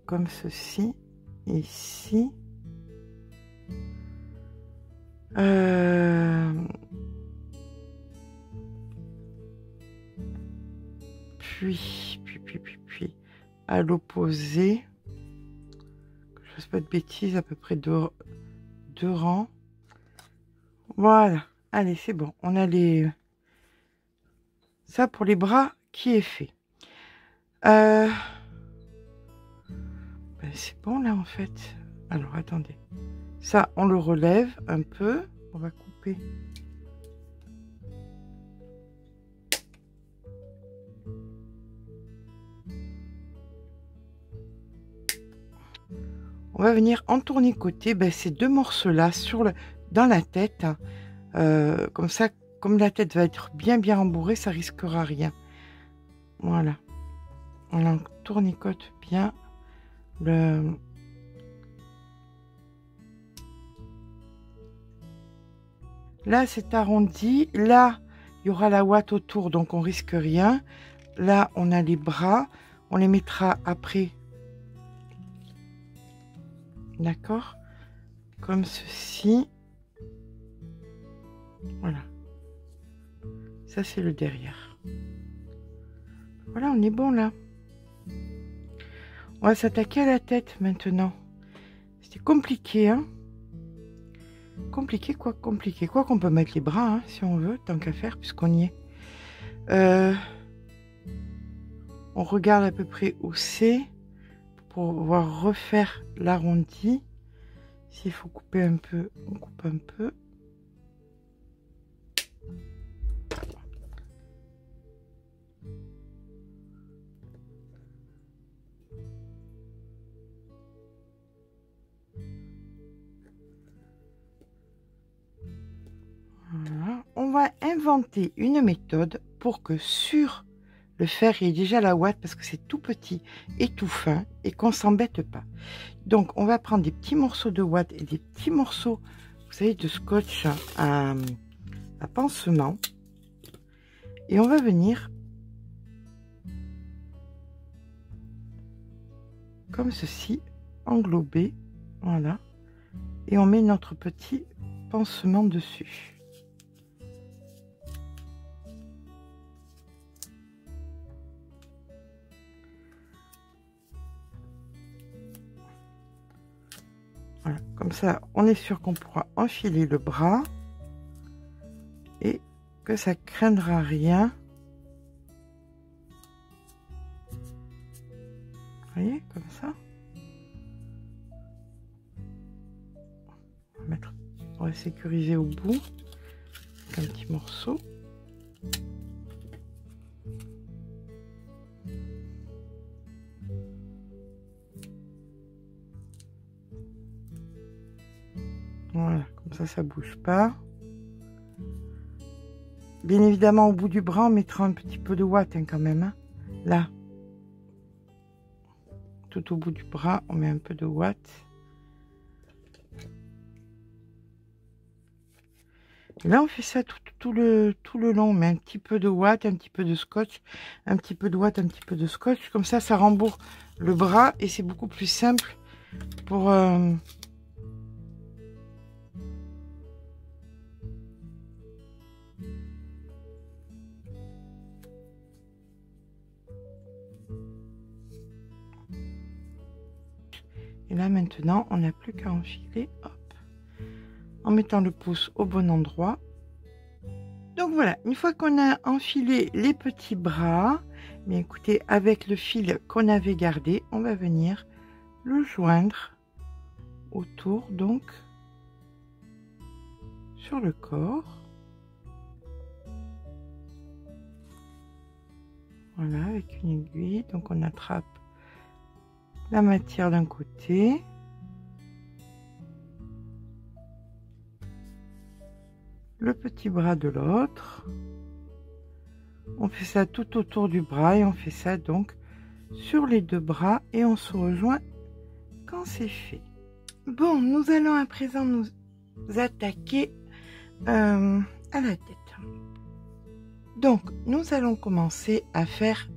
comme ceci, ici. Puis à l'opposé, que je fasse pas de bêtises, à peu près deux rangs. Voilà, allez, c'est bon, on a ça pour les bras qui est fait. Ben, c'est bon là en fait. Alors attendez, ça on le relève un peu, on va couper. On va venir entournicoter ces deux morceaux-là dans la tête. Comme ça, comme la tête va être bien rembourrée, ça risquera rien. Voilà. On entournicote bien Là, c'est arrondi. Là, il y aura la ouate autour, donc on risque rien. Là, on a les bras. On les mettra après. D'accord? Comme ceci. Voilà. Ça, c'est le derrière. Voilà, on est bon là. On va s'attaquer à la tête maintenant. C'était compliqué, hein? Compliqué, quoi qu'on peut mettre les bras, hein, si on veut, tant qu'à faire, puisqu'on y est. On regarde à peu près où c'est pour pouvoir refaire l'arrondi. S'il faut couper un peu, on coupe un peu. Voilà. On va inventer une méthode pour que sur le fer, il y ait déjà la ouate parce que c'est tout petit et tout fin et qu'on ne s'embête pas. Donc, on va prendre des petits morceaux de ouate et des petits morceaux, vous savez, de scotch à pansement. Et on va venir comme ceci, englober. Voilà. Et on met notre petit pansement dessus. Voilà, comme ça, on est sûr qu'on pourra enfiler le bras et que ça craindra rien. Vous voyez, comme ça. On va sécuriser au bout avec un petit morceau. Voilà, comme ça, ça bouge pas. Bien évidemment, au bout du bras, on mettra un petit peu de ouate hein, quand même. Hein. Là, tout au bout du bras, on met un peu de ouate. Et là, on fait ça tout le long. On met un petit peu de ouate, un petit peu de scotch, un petit peu de ouate, un petit peu de scotch. Comme ça, ça rembourre le bras et c'est beaucoup plus simple pour... Et là, maintenant, on n'a plus qu'à enfiler, hop, en mettant le pouce au bon endroit. Donc voilà, une fois qu'on a enfilé les petits bras, mais écoutez, avec le fil qu'on avait gardé, on va venir le joindre autour, donc, sur le corps. Voilà, avec une aiguille, donc on attrape la matière d'un côté, le petit bras de l'autre. On fait ça tout autour du bras et on fait ça donc sur les deux bras et on se rejoint quand c'est fait. Bon, nous allons à présent nous attaquer à la tête. Donc, nous allons commencer à faire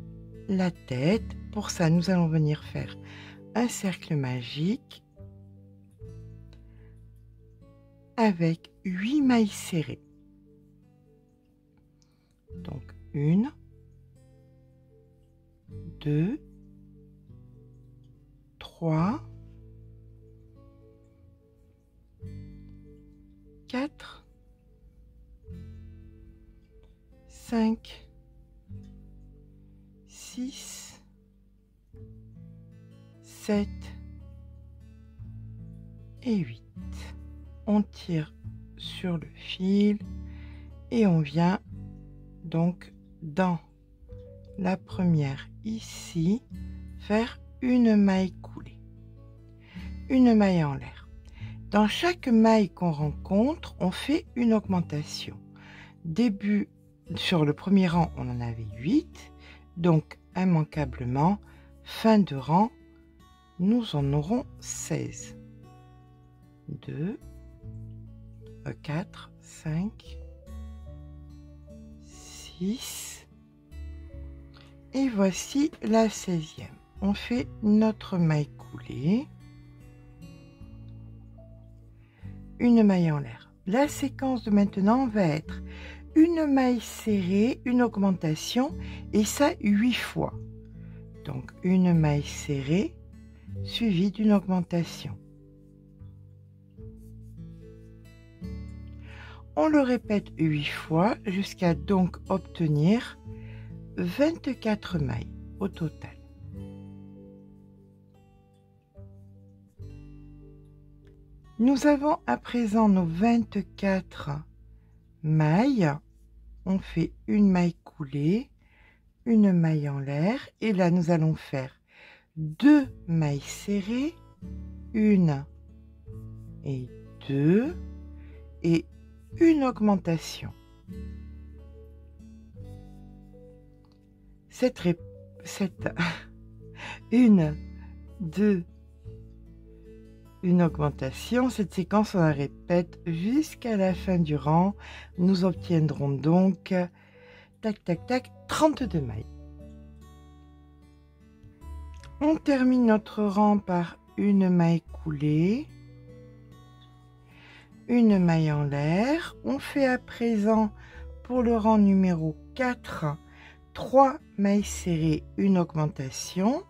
la tête. Pour ça, nous allons venir faire un cercle magique avec 8 mailles serrées. Donc, 1, 2, 3, 4, 5, 6, 7 et 8. On tire sur le fil et on vient donc dans la première ici faire une maille coulée, une maille en l'air. Dans chaque maille qu'on rencontre, on fait une augmentation. Début sur le premier rang, on en avait 8, donc immanquablement, fin de rang, nous en aurons 16. 2, 4, 5, 6, et voici la 16e. On fait notre maille coulée, une maille en l'air. La séquence de maintenant va être une maille serrée, une augmentation, et ça 8 fois. Donc une maille serrée suivie d'une augmentation. On le répète 8 fois jusqu'à donc obtenir 24 mailles au total. Nous avons à présent nos 24 mailles. On fait une maille coulée, une maille en l'air, et là nous allons faire 2 mailles serrées, 1 et 2, et une augmentation. Une, 2, une augmentation. Cette séquence, on la répète jusqu'à la fin du rang. Nous obtiendrons donc, tac, tac, tac, 32 mailles. On termine notre rang par une maille coulée, une maille en l'air. On fait à présent, pour le rang numéro 4, 3 mailles serrées, une augmentation.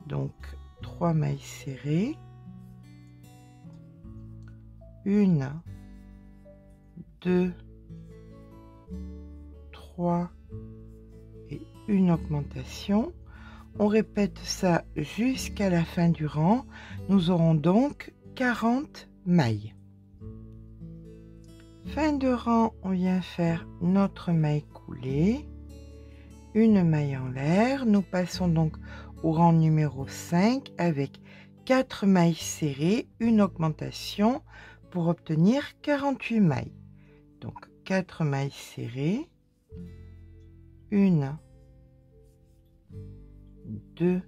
Donc 3 mailles serrées, 1, 2, 3 et une augmentation. On répète ça jusqu'à la fin du rang. Nous aurons donc 40 mailles. Fin de rang, on vient faire notre maille coulée, une maille en l'air. Nous passons donc au rang numéro 5 avec 4 mailles serrées, une augmentation pour obtenir 48 mailles. Donc 4 mailles serrées, 1, 2,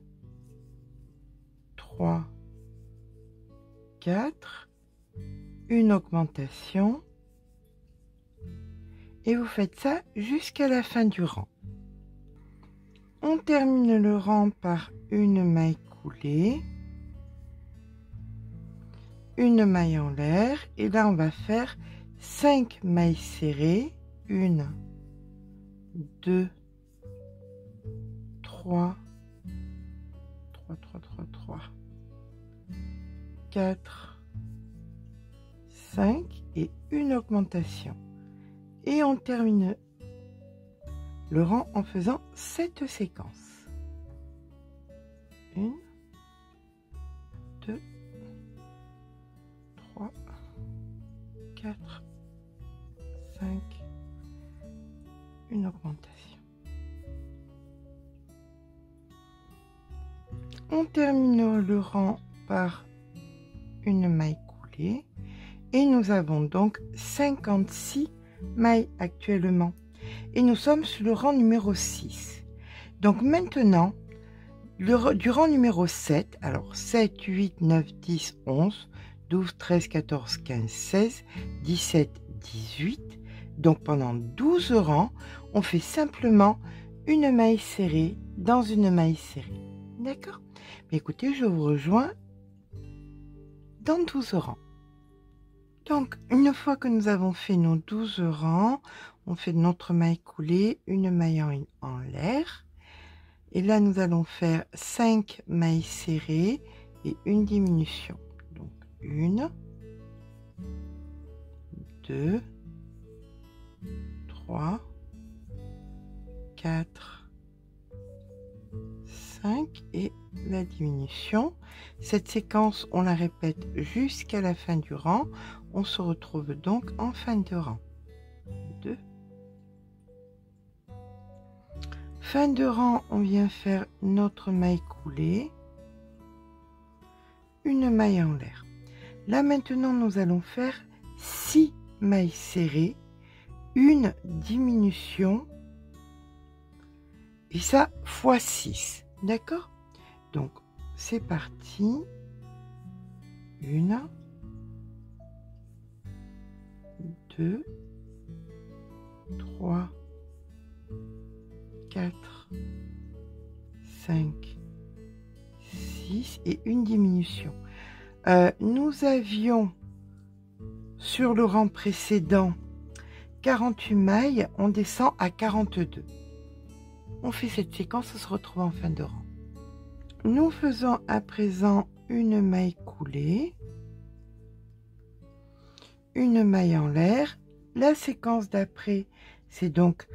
3, 4, une augmentation, et vous faites ça jusqu'à la fin du rang. On termine le rang par une maille coulée, une maille en l'air, et là on va faire 5 mailles serrées, 1, 2, 3, 4, 5 et une augmentation. Et on termine le rang en faisant cette séquence. 1, 2, 3, 4, 5, une augmentation. On termine le rang par une maille coulée et nous avons donc 56 mailles actuellement et nous sommes sur le rang numéro 6. Donc maintenant, du rang numéro 7, alors 7, 8, 9, 10, 11, 12, 13, 14, 15, 16, 17, 18. Donc pendant 12 rangs, on fait simplement une maille serrée dans une maille serrée. D'accord? Mais écoutez, je vous rejoins dans 12 rangs. Donc, une fois que nous avons fait nos 12 rangs, on fait notre maille coulée, une maille en l'air. Et là, nous allons faire 5 mailles serrées et une diminution. Donc, 1, 2, 3, 4, 5 et la diminution. Cette séquence, on la répète jusqu'à la fin du rang. On se retrouve donc en fin de rang. 2. Fin de rang, on vient faire notre maille coulée, une maille en l'air. Là maintenant, nous allons faire 6 mailles serrées, une diminution, et ça fois 6. D'accord? Donc, c'est parti. 1, 2, 3, 4, 5, 6 et une diminution. Nous avions sur le rang précédent 48 mailles, on descend à 42. On fait cette séquence, on se retrouve en fin de rang. Nous faisons à présent une maille coulée, une maille en l'air. La séquence d'après, c'est donc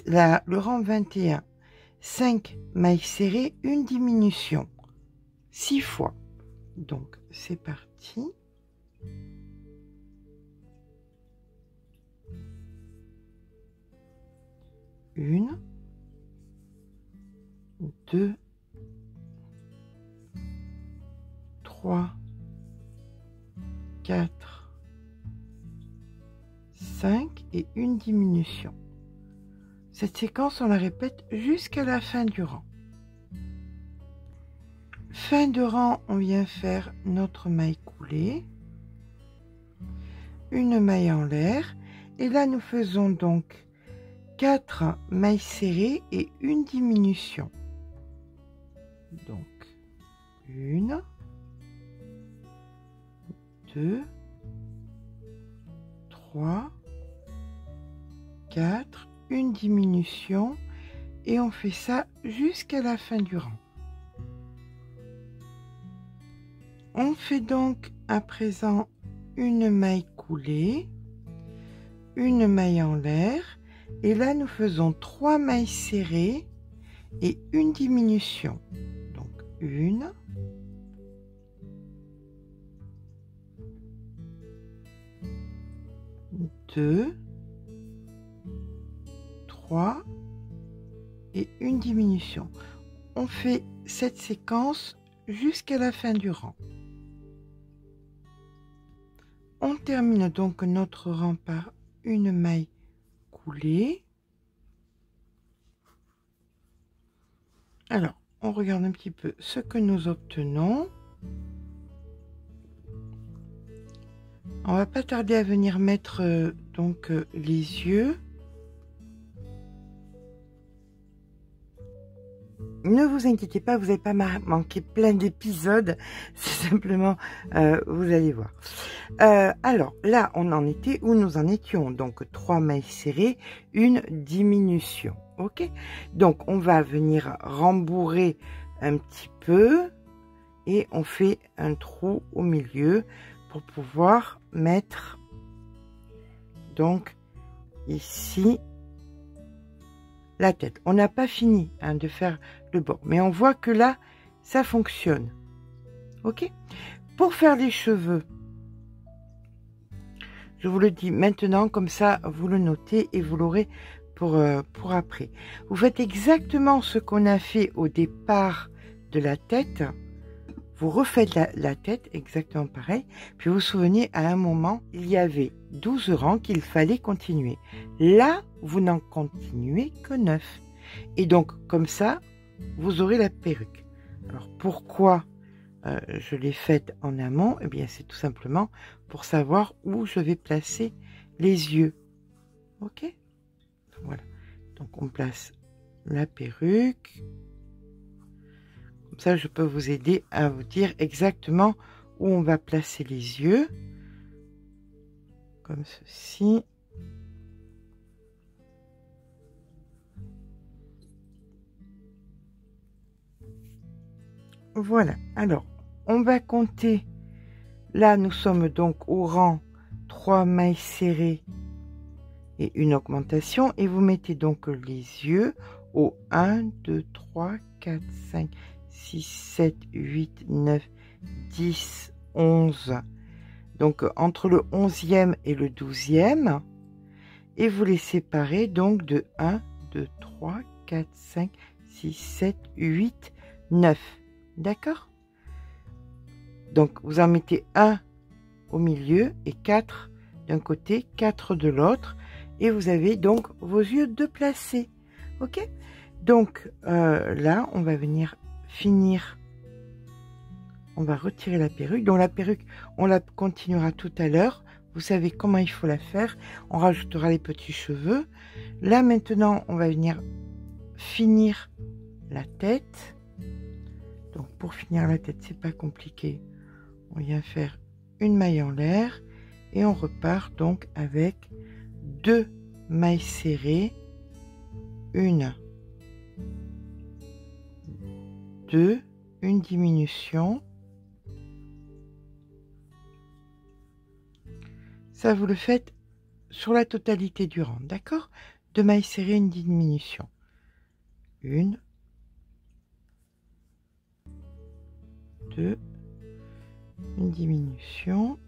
le rang 21, 5 mailles serrées, une diminution, 6 fois. Donc, c'est parti. Une, 2, 3, 4, 5 et une diminution. Cette séquence, on la répète jusqu'à la fin du rang. Fin de rang, on vient faire notre maille coulée, une maille en l'air, et là nous faisons donc 4 mailles serrées et une diminution. Donc 1, 2, 3, 4, une diminution, et on fait ça jusqu'à la fin du rang. On fait donc à présent une maille coulée, une maille en l'air, et là nous faisons 3 mailles serrées et une diminution. Donc 1, 2, 3 et une diminution. On fait cette séquence jusqu'à la fin du rang. On termine donc notre rang par une maille coulée. Alors, on regarde un petit peu ce que nous obtenons. On va pas tarder à venir mettre les yeux. Ne vous inquiétez pas, vous n'allez pas manquer plein d'épisodes. C'est simplement, vous allez voir. Alors là, on en était où nous en étions. Donc 3 mailles serrées, une diminution. Ok. Donc on va venir rembourrer un petit peu et on fait un trou au milieu pour pouvoir mettre donc ici la tête. On n'a pas fini de faire le bord, mais on voit que là ça fonctionne. Ok. Pour faire les cheveux, je vous le dis maintenant, comme ça vous le notez et vous l'aurez pour après. Vous faites exactement ce qu'on a fait au départ de la tête. Vous refaites la tête exactement pareil. Puis vous vous souvenez, à un moment, il y avait 12 rangs qu'il fallait continuer. Là, vous n'en continuez que 9. Et donc, comme ça, vous aurez la perruque. Alors pourquoi je l'ai faite en amont? Eh bien c'est tout simplement pour savoir où je vais placer les yeux. Ok, voilà. Donc on place la perruque. Comme ça je peux vous aider à vous dire exactement où on va placer les yeux. Comme ceci. Voilà, alors on va compter. Là nous sommes donc au rang 3 mailles serrées et une augmentation, et vous mettez donc les yeux au 1 2 3 4 5 6 7 8 9 10 11, donc entre le 11e et le 12e, et vous les séparez donc de 1 2 3 4 5 6 7 8 9. D'accord? Donc vous en mettez un au milieu et 4 d'un côté, 4 de l'autre, et vous avez donc vos yeux de placés. Ok? Donc là on va venir finir, on va retirer la perruque. Donc la perruque on la continuera tout à l'heure, vous savez comment il faut la faire, on rajoutera les petits cheveux. Là maintenant on va venir finir la tête. Donc pour finir la tête, c'est pas compliqué. On vient faire une maille en l'air et on repart donc avec 2 mailles serrées, 1, 2, une diminution. Ça vous le faites sur la totalité du rang, d'accord? 2 mailles serrées, une diminution. 1, 2, une diminution,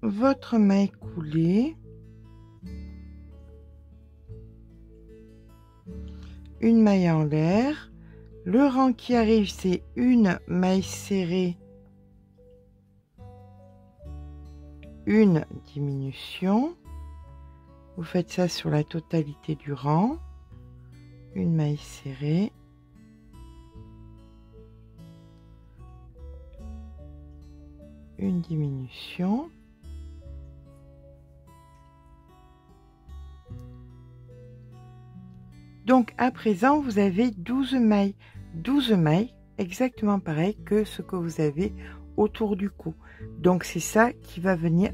votre maille coulée, une maille en l'air, le rang qui arrive c'est une maille serrée, une diminution. Vous faites ça sur la totalité du rang, une maille serrée, une diminution, donc à présent vous avez 12 mailles, exactement pareil que ce que vous avez autour du cou. Donc c'est ça qui va venir,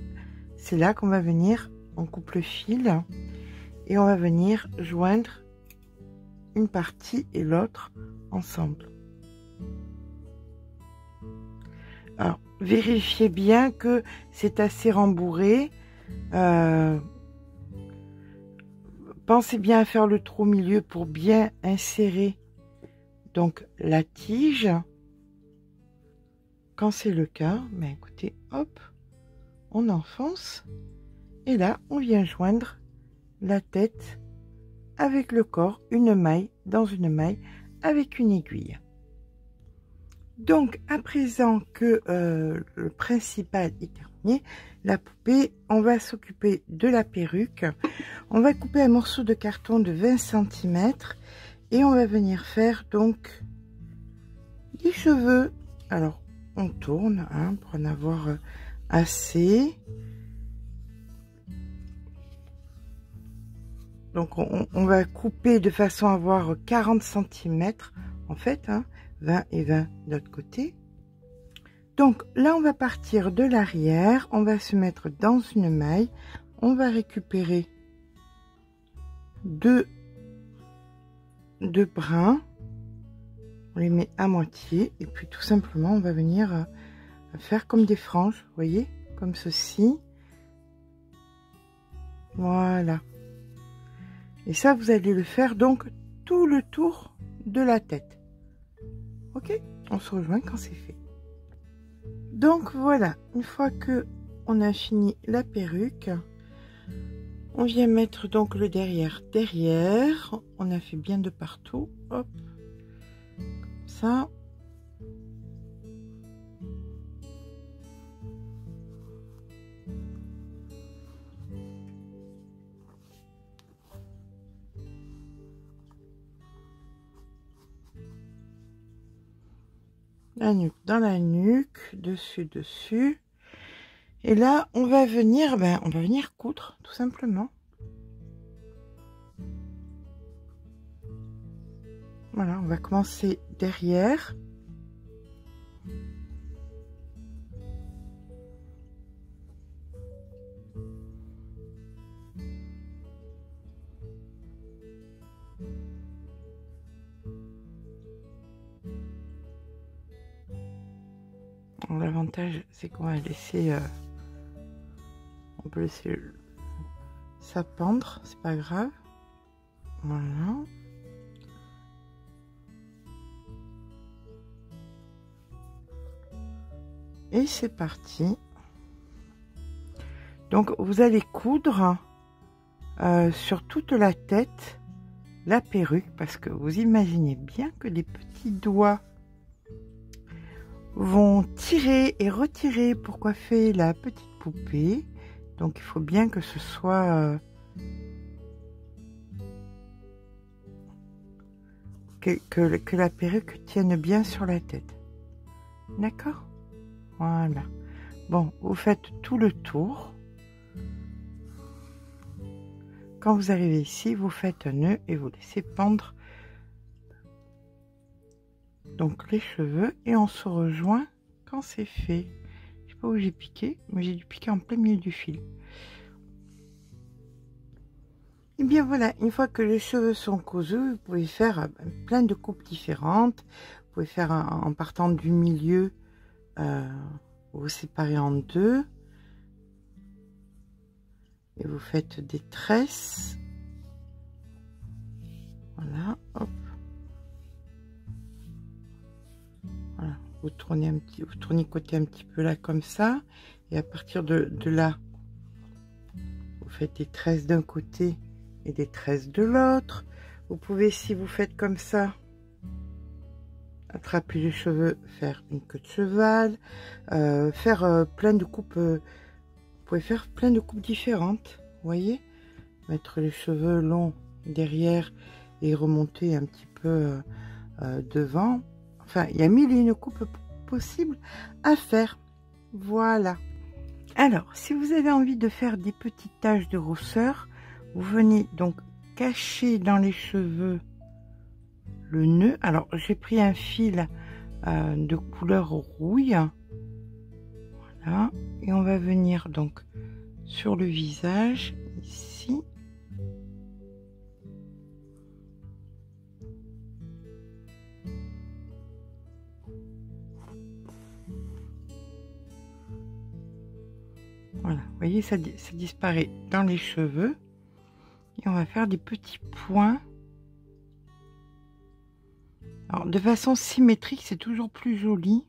c'est là qu'on va venir, on coupe le fil et on va venir joindre une partie et l'autre ensemble. Alors vérifiez bien que c'est assez rembourré. Pensez bien à faire le trou au milieu pour bien insérer donc la tige. Quand c'est le cas, ben écoutez, hop, on enfonce et là on vient joindre la tête avec le corps, une maille dans une maille avec une aiguille. Donc à présent que le principal est terminé, la poupée, on va s'occuper de la perruque. On va couper un morceau de carton de 20 cm et on va venir faire donc les cheveux. Alors on tourne hein, pour en avoir assez. Donc on va couper de façon à avoir 40 cm en fait, hein, 20 et 20 de l'autre côté. Donc là on va partir de l'arrière, on va se mettre dans une maille, on va récupérer deux brins, on les met à moitié et puis tout simplement on va venir faire comme des franges, vous voyez, comme ceci. Voilà. Et ça vous allez le faire donc tout le tour de la tête. Ok, on se rejoint quand c'est fait. Donc voilà, une fois que on a fini la perruque, on vient mettre donc le derrière. On a fait bien de partout, hop, comme ça. la nuque dans la nuque, dessus, dessus. Et là, on va venir, on va venir coudre, tout simplement. Voilà, on va commencer derrière. L'avantage, c'est qu'on va laisser, on peut laisser ça pendre, c'est pas grave. Voilà. Et c'est parti. Donc vous allez coudre sur toute la tête la perruque, parce que vous imaginez bien que les petits doigts vont tirer et retirer pour coiffer la petite poupée. Donc il faut bien que ce soit que la perruque tienne bien sur la tête. D'accord? Voilà. Bon, vous faites tout le tour. Quand vous arrivez ici, vous faites un nœud et vous laissez pendre donc les cheveux, et on se rejoint quand c'est fait. Je sais pas où j'ai piqué, mais j'ai dû piquer en plein milieu du fil. Et bien voilà, une fois que les cheveux sont cousus, vous pouvez faire plein de coupes différentes. Vous pouvez faire en partant du milieu, vous séparez en deux. Et vous faites des tresses. Voilà, hop. Voilà, vous tournicotez un petit peu là comme ça. Et à partir de là, vous faites des tresses d'un côté et des tresses de l'autre. Vous pouvez, si vous faites comme ça, attraper les cheveux, faire une queue de cheval, faire plein de coupes. Vous pouvez faire plein de coupes différentes, vous voyez, mettre les cheveux longs derrière et remonter un petit peu devant. Enfin, il y a mille et une coupes possibles à faire. Voilà. Alors, si vous avez envie de faire des petites taches de rousseur, vous venez donc cacher dans les cheveux le nœud. Alors, j'ai pris un fil de couleur rouille. Voilà. Et on va venir donc sur le visage, ici. Voilà, vous voyez, ça disparaît dans les cheveux. Et on va faire des petits points. Alors, de façon symétrique, c'est toujours plus joli.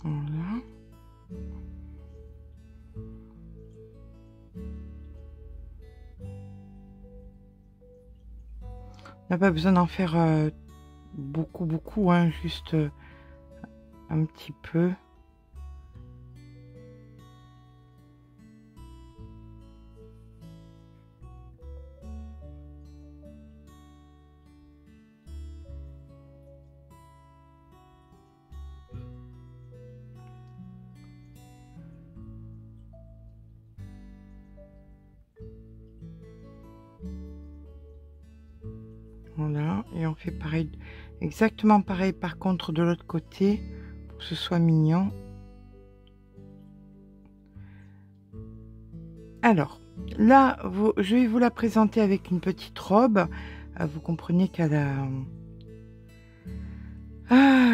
Voilà. On n'a pas besoin d'en faire beaucoup, hein, juste un petit peu. Voilà, et on fait pareil, exactement pareil par contre de l'autre côté, pour que ce soit mignon. Alors, là, je vais vous la présenter avec une petite robe. Vous comprenez qu'elle a...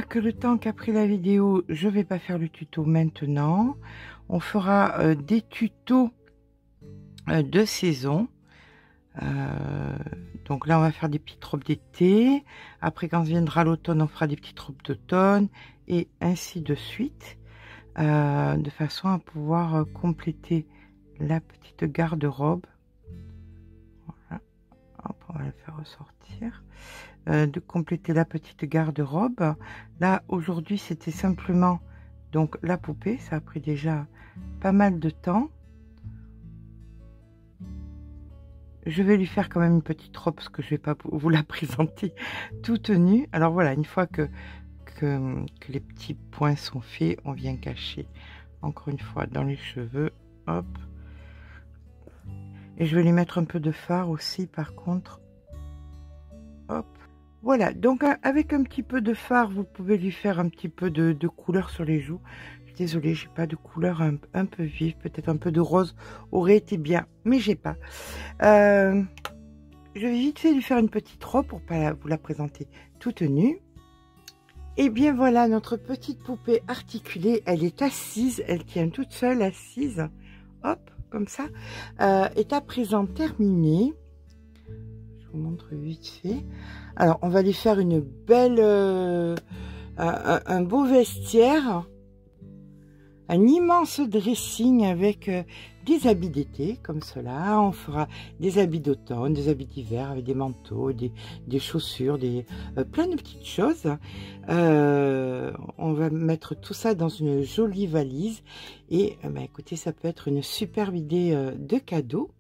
que le temps qu'a pris la vidéo, je vais pas faire le tuto maintenant. On fera des tutos de saison. Donc là on va faire des petites robes d'été, après quand viendra l'automne on fera des petites robes d'automne et ainsi de suite, de façon à pouvoir compléter la petite garde-robe. on va le faire ressortir. De compléter la petite garde-robe. Là, aujourd'hui, c'était simplement donc la poupée. Ça a pris déjà pas mal de temps. Je vais lui faire quand même une petite robe parce que je vais pas vous la présenter toute nue. Alors voilà, une fois que les petits points sont faits, on vient cacher encore une fois dans les cheveux. Hop. Et je vais lui mettre un peu de fard aussi par contre. Hop. Voilà, donc avec un petit peu de fard, vous pouvez lui faire un petit peu de couleur sur les joues. Désolée, j'ai pas de couleur un peu vive, peut-être un peu de rose aurait été bien, mais j'ai pas. Je vais vite fait lui faire une petite robe pour pas vous la présenter toute nue. Et bien voilà, notre petite poupée articulée, elle est assise, elle tient toute seule assise, hop, comme ça, est à présent terminée. Je vous montre vite fait. Alors, on va lui faire une belle, un beau vestiaire, un immense dressing avec des habits d'été comme cela. On fera des habits d'automne, des habits d'hiver avec des manteaux, des chaussures, plein de petites choses. On va mettre tout ça dans une jolie valise et bah, écoutez, ça peut être une superbe idée de cadeau.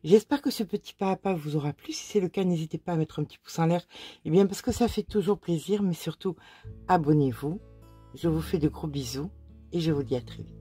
J'espère que ce petit pas vous aura plu. Si c'est le cas, n'hésitez pas à mettre un petit pouce en l'air. Et bien parce que ça fait toujours plaisir, mais surtout abonnez-vous. Je vous fais de gros bisous et je vous dis à très vite.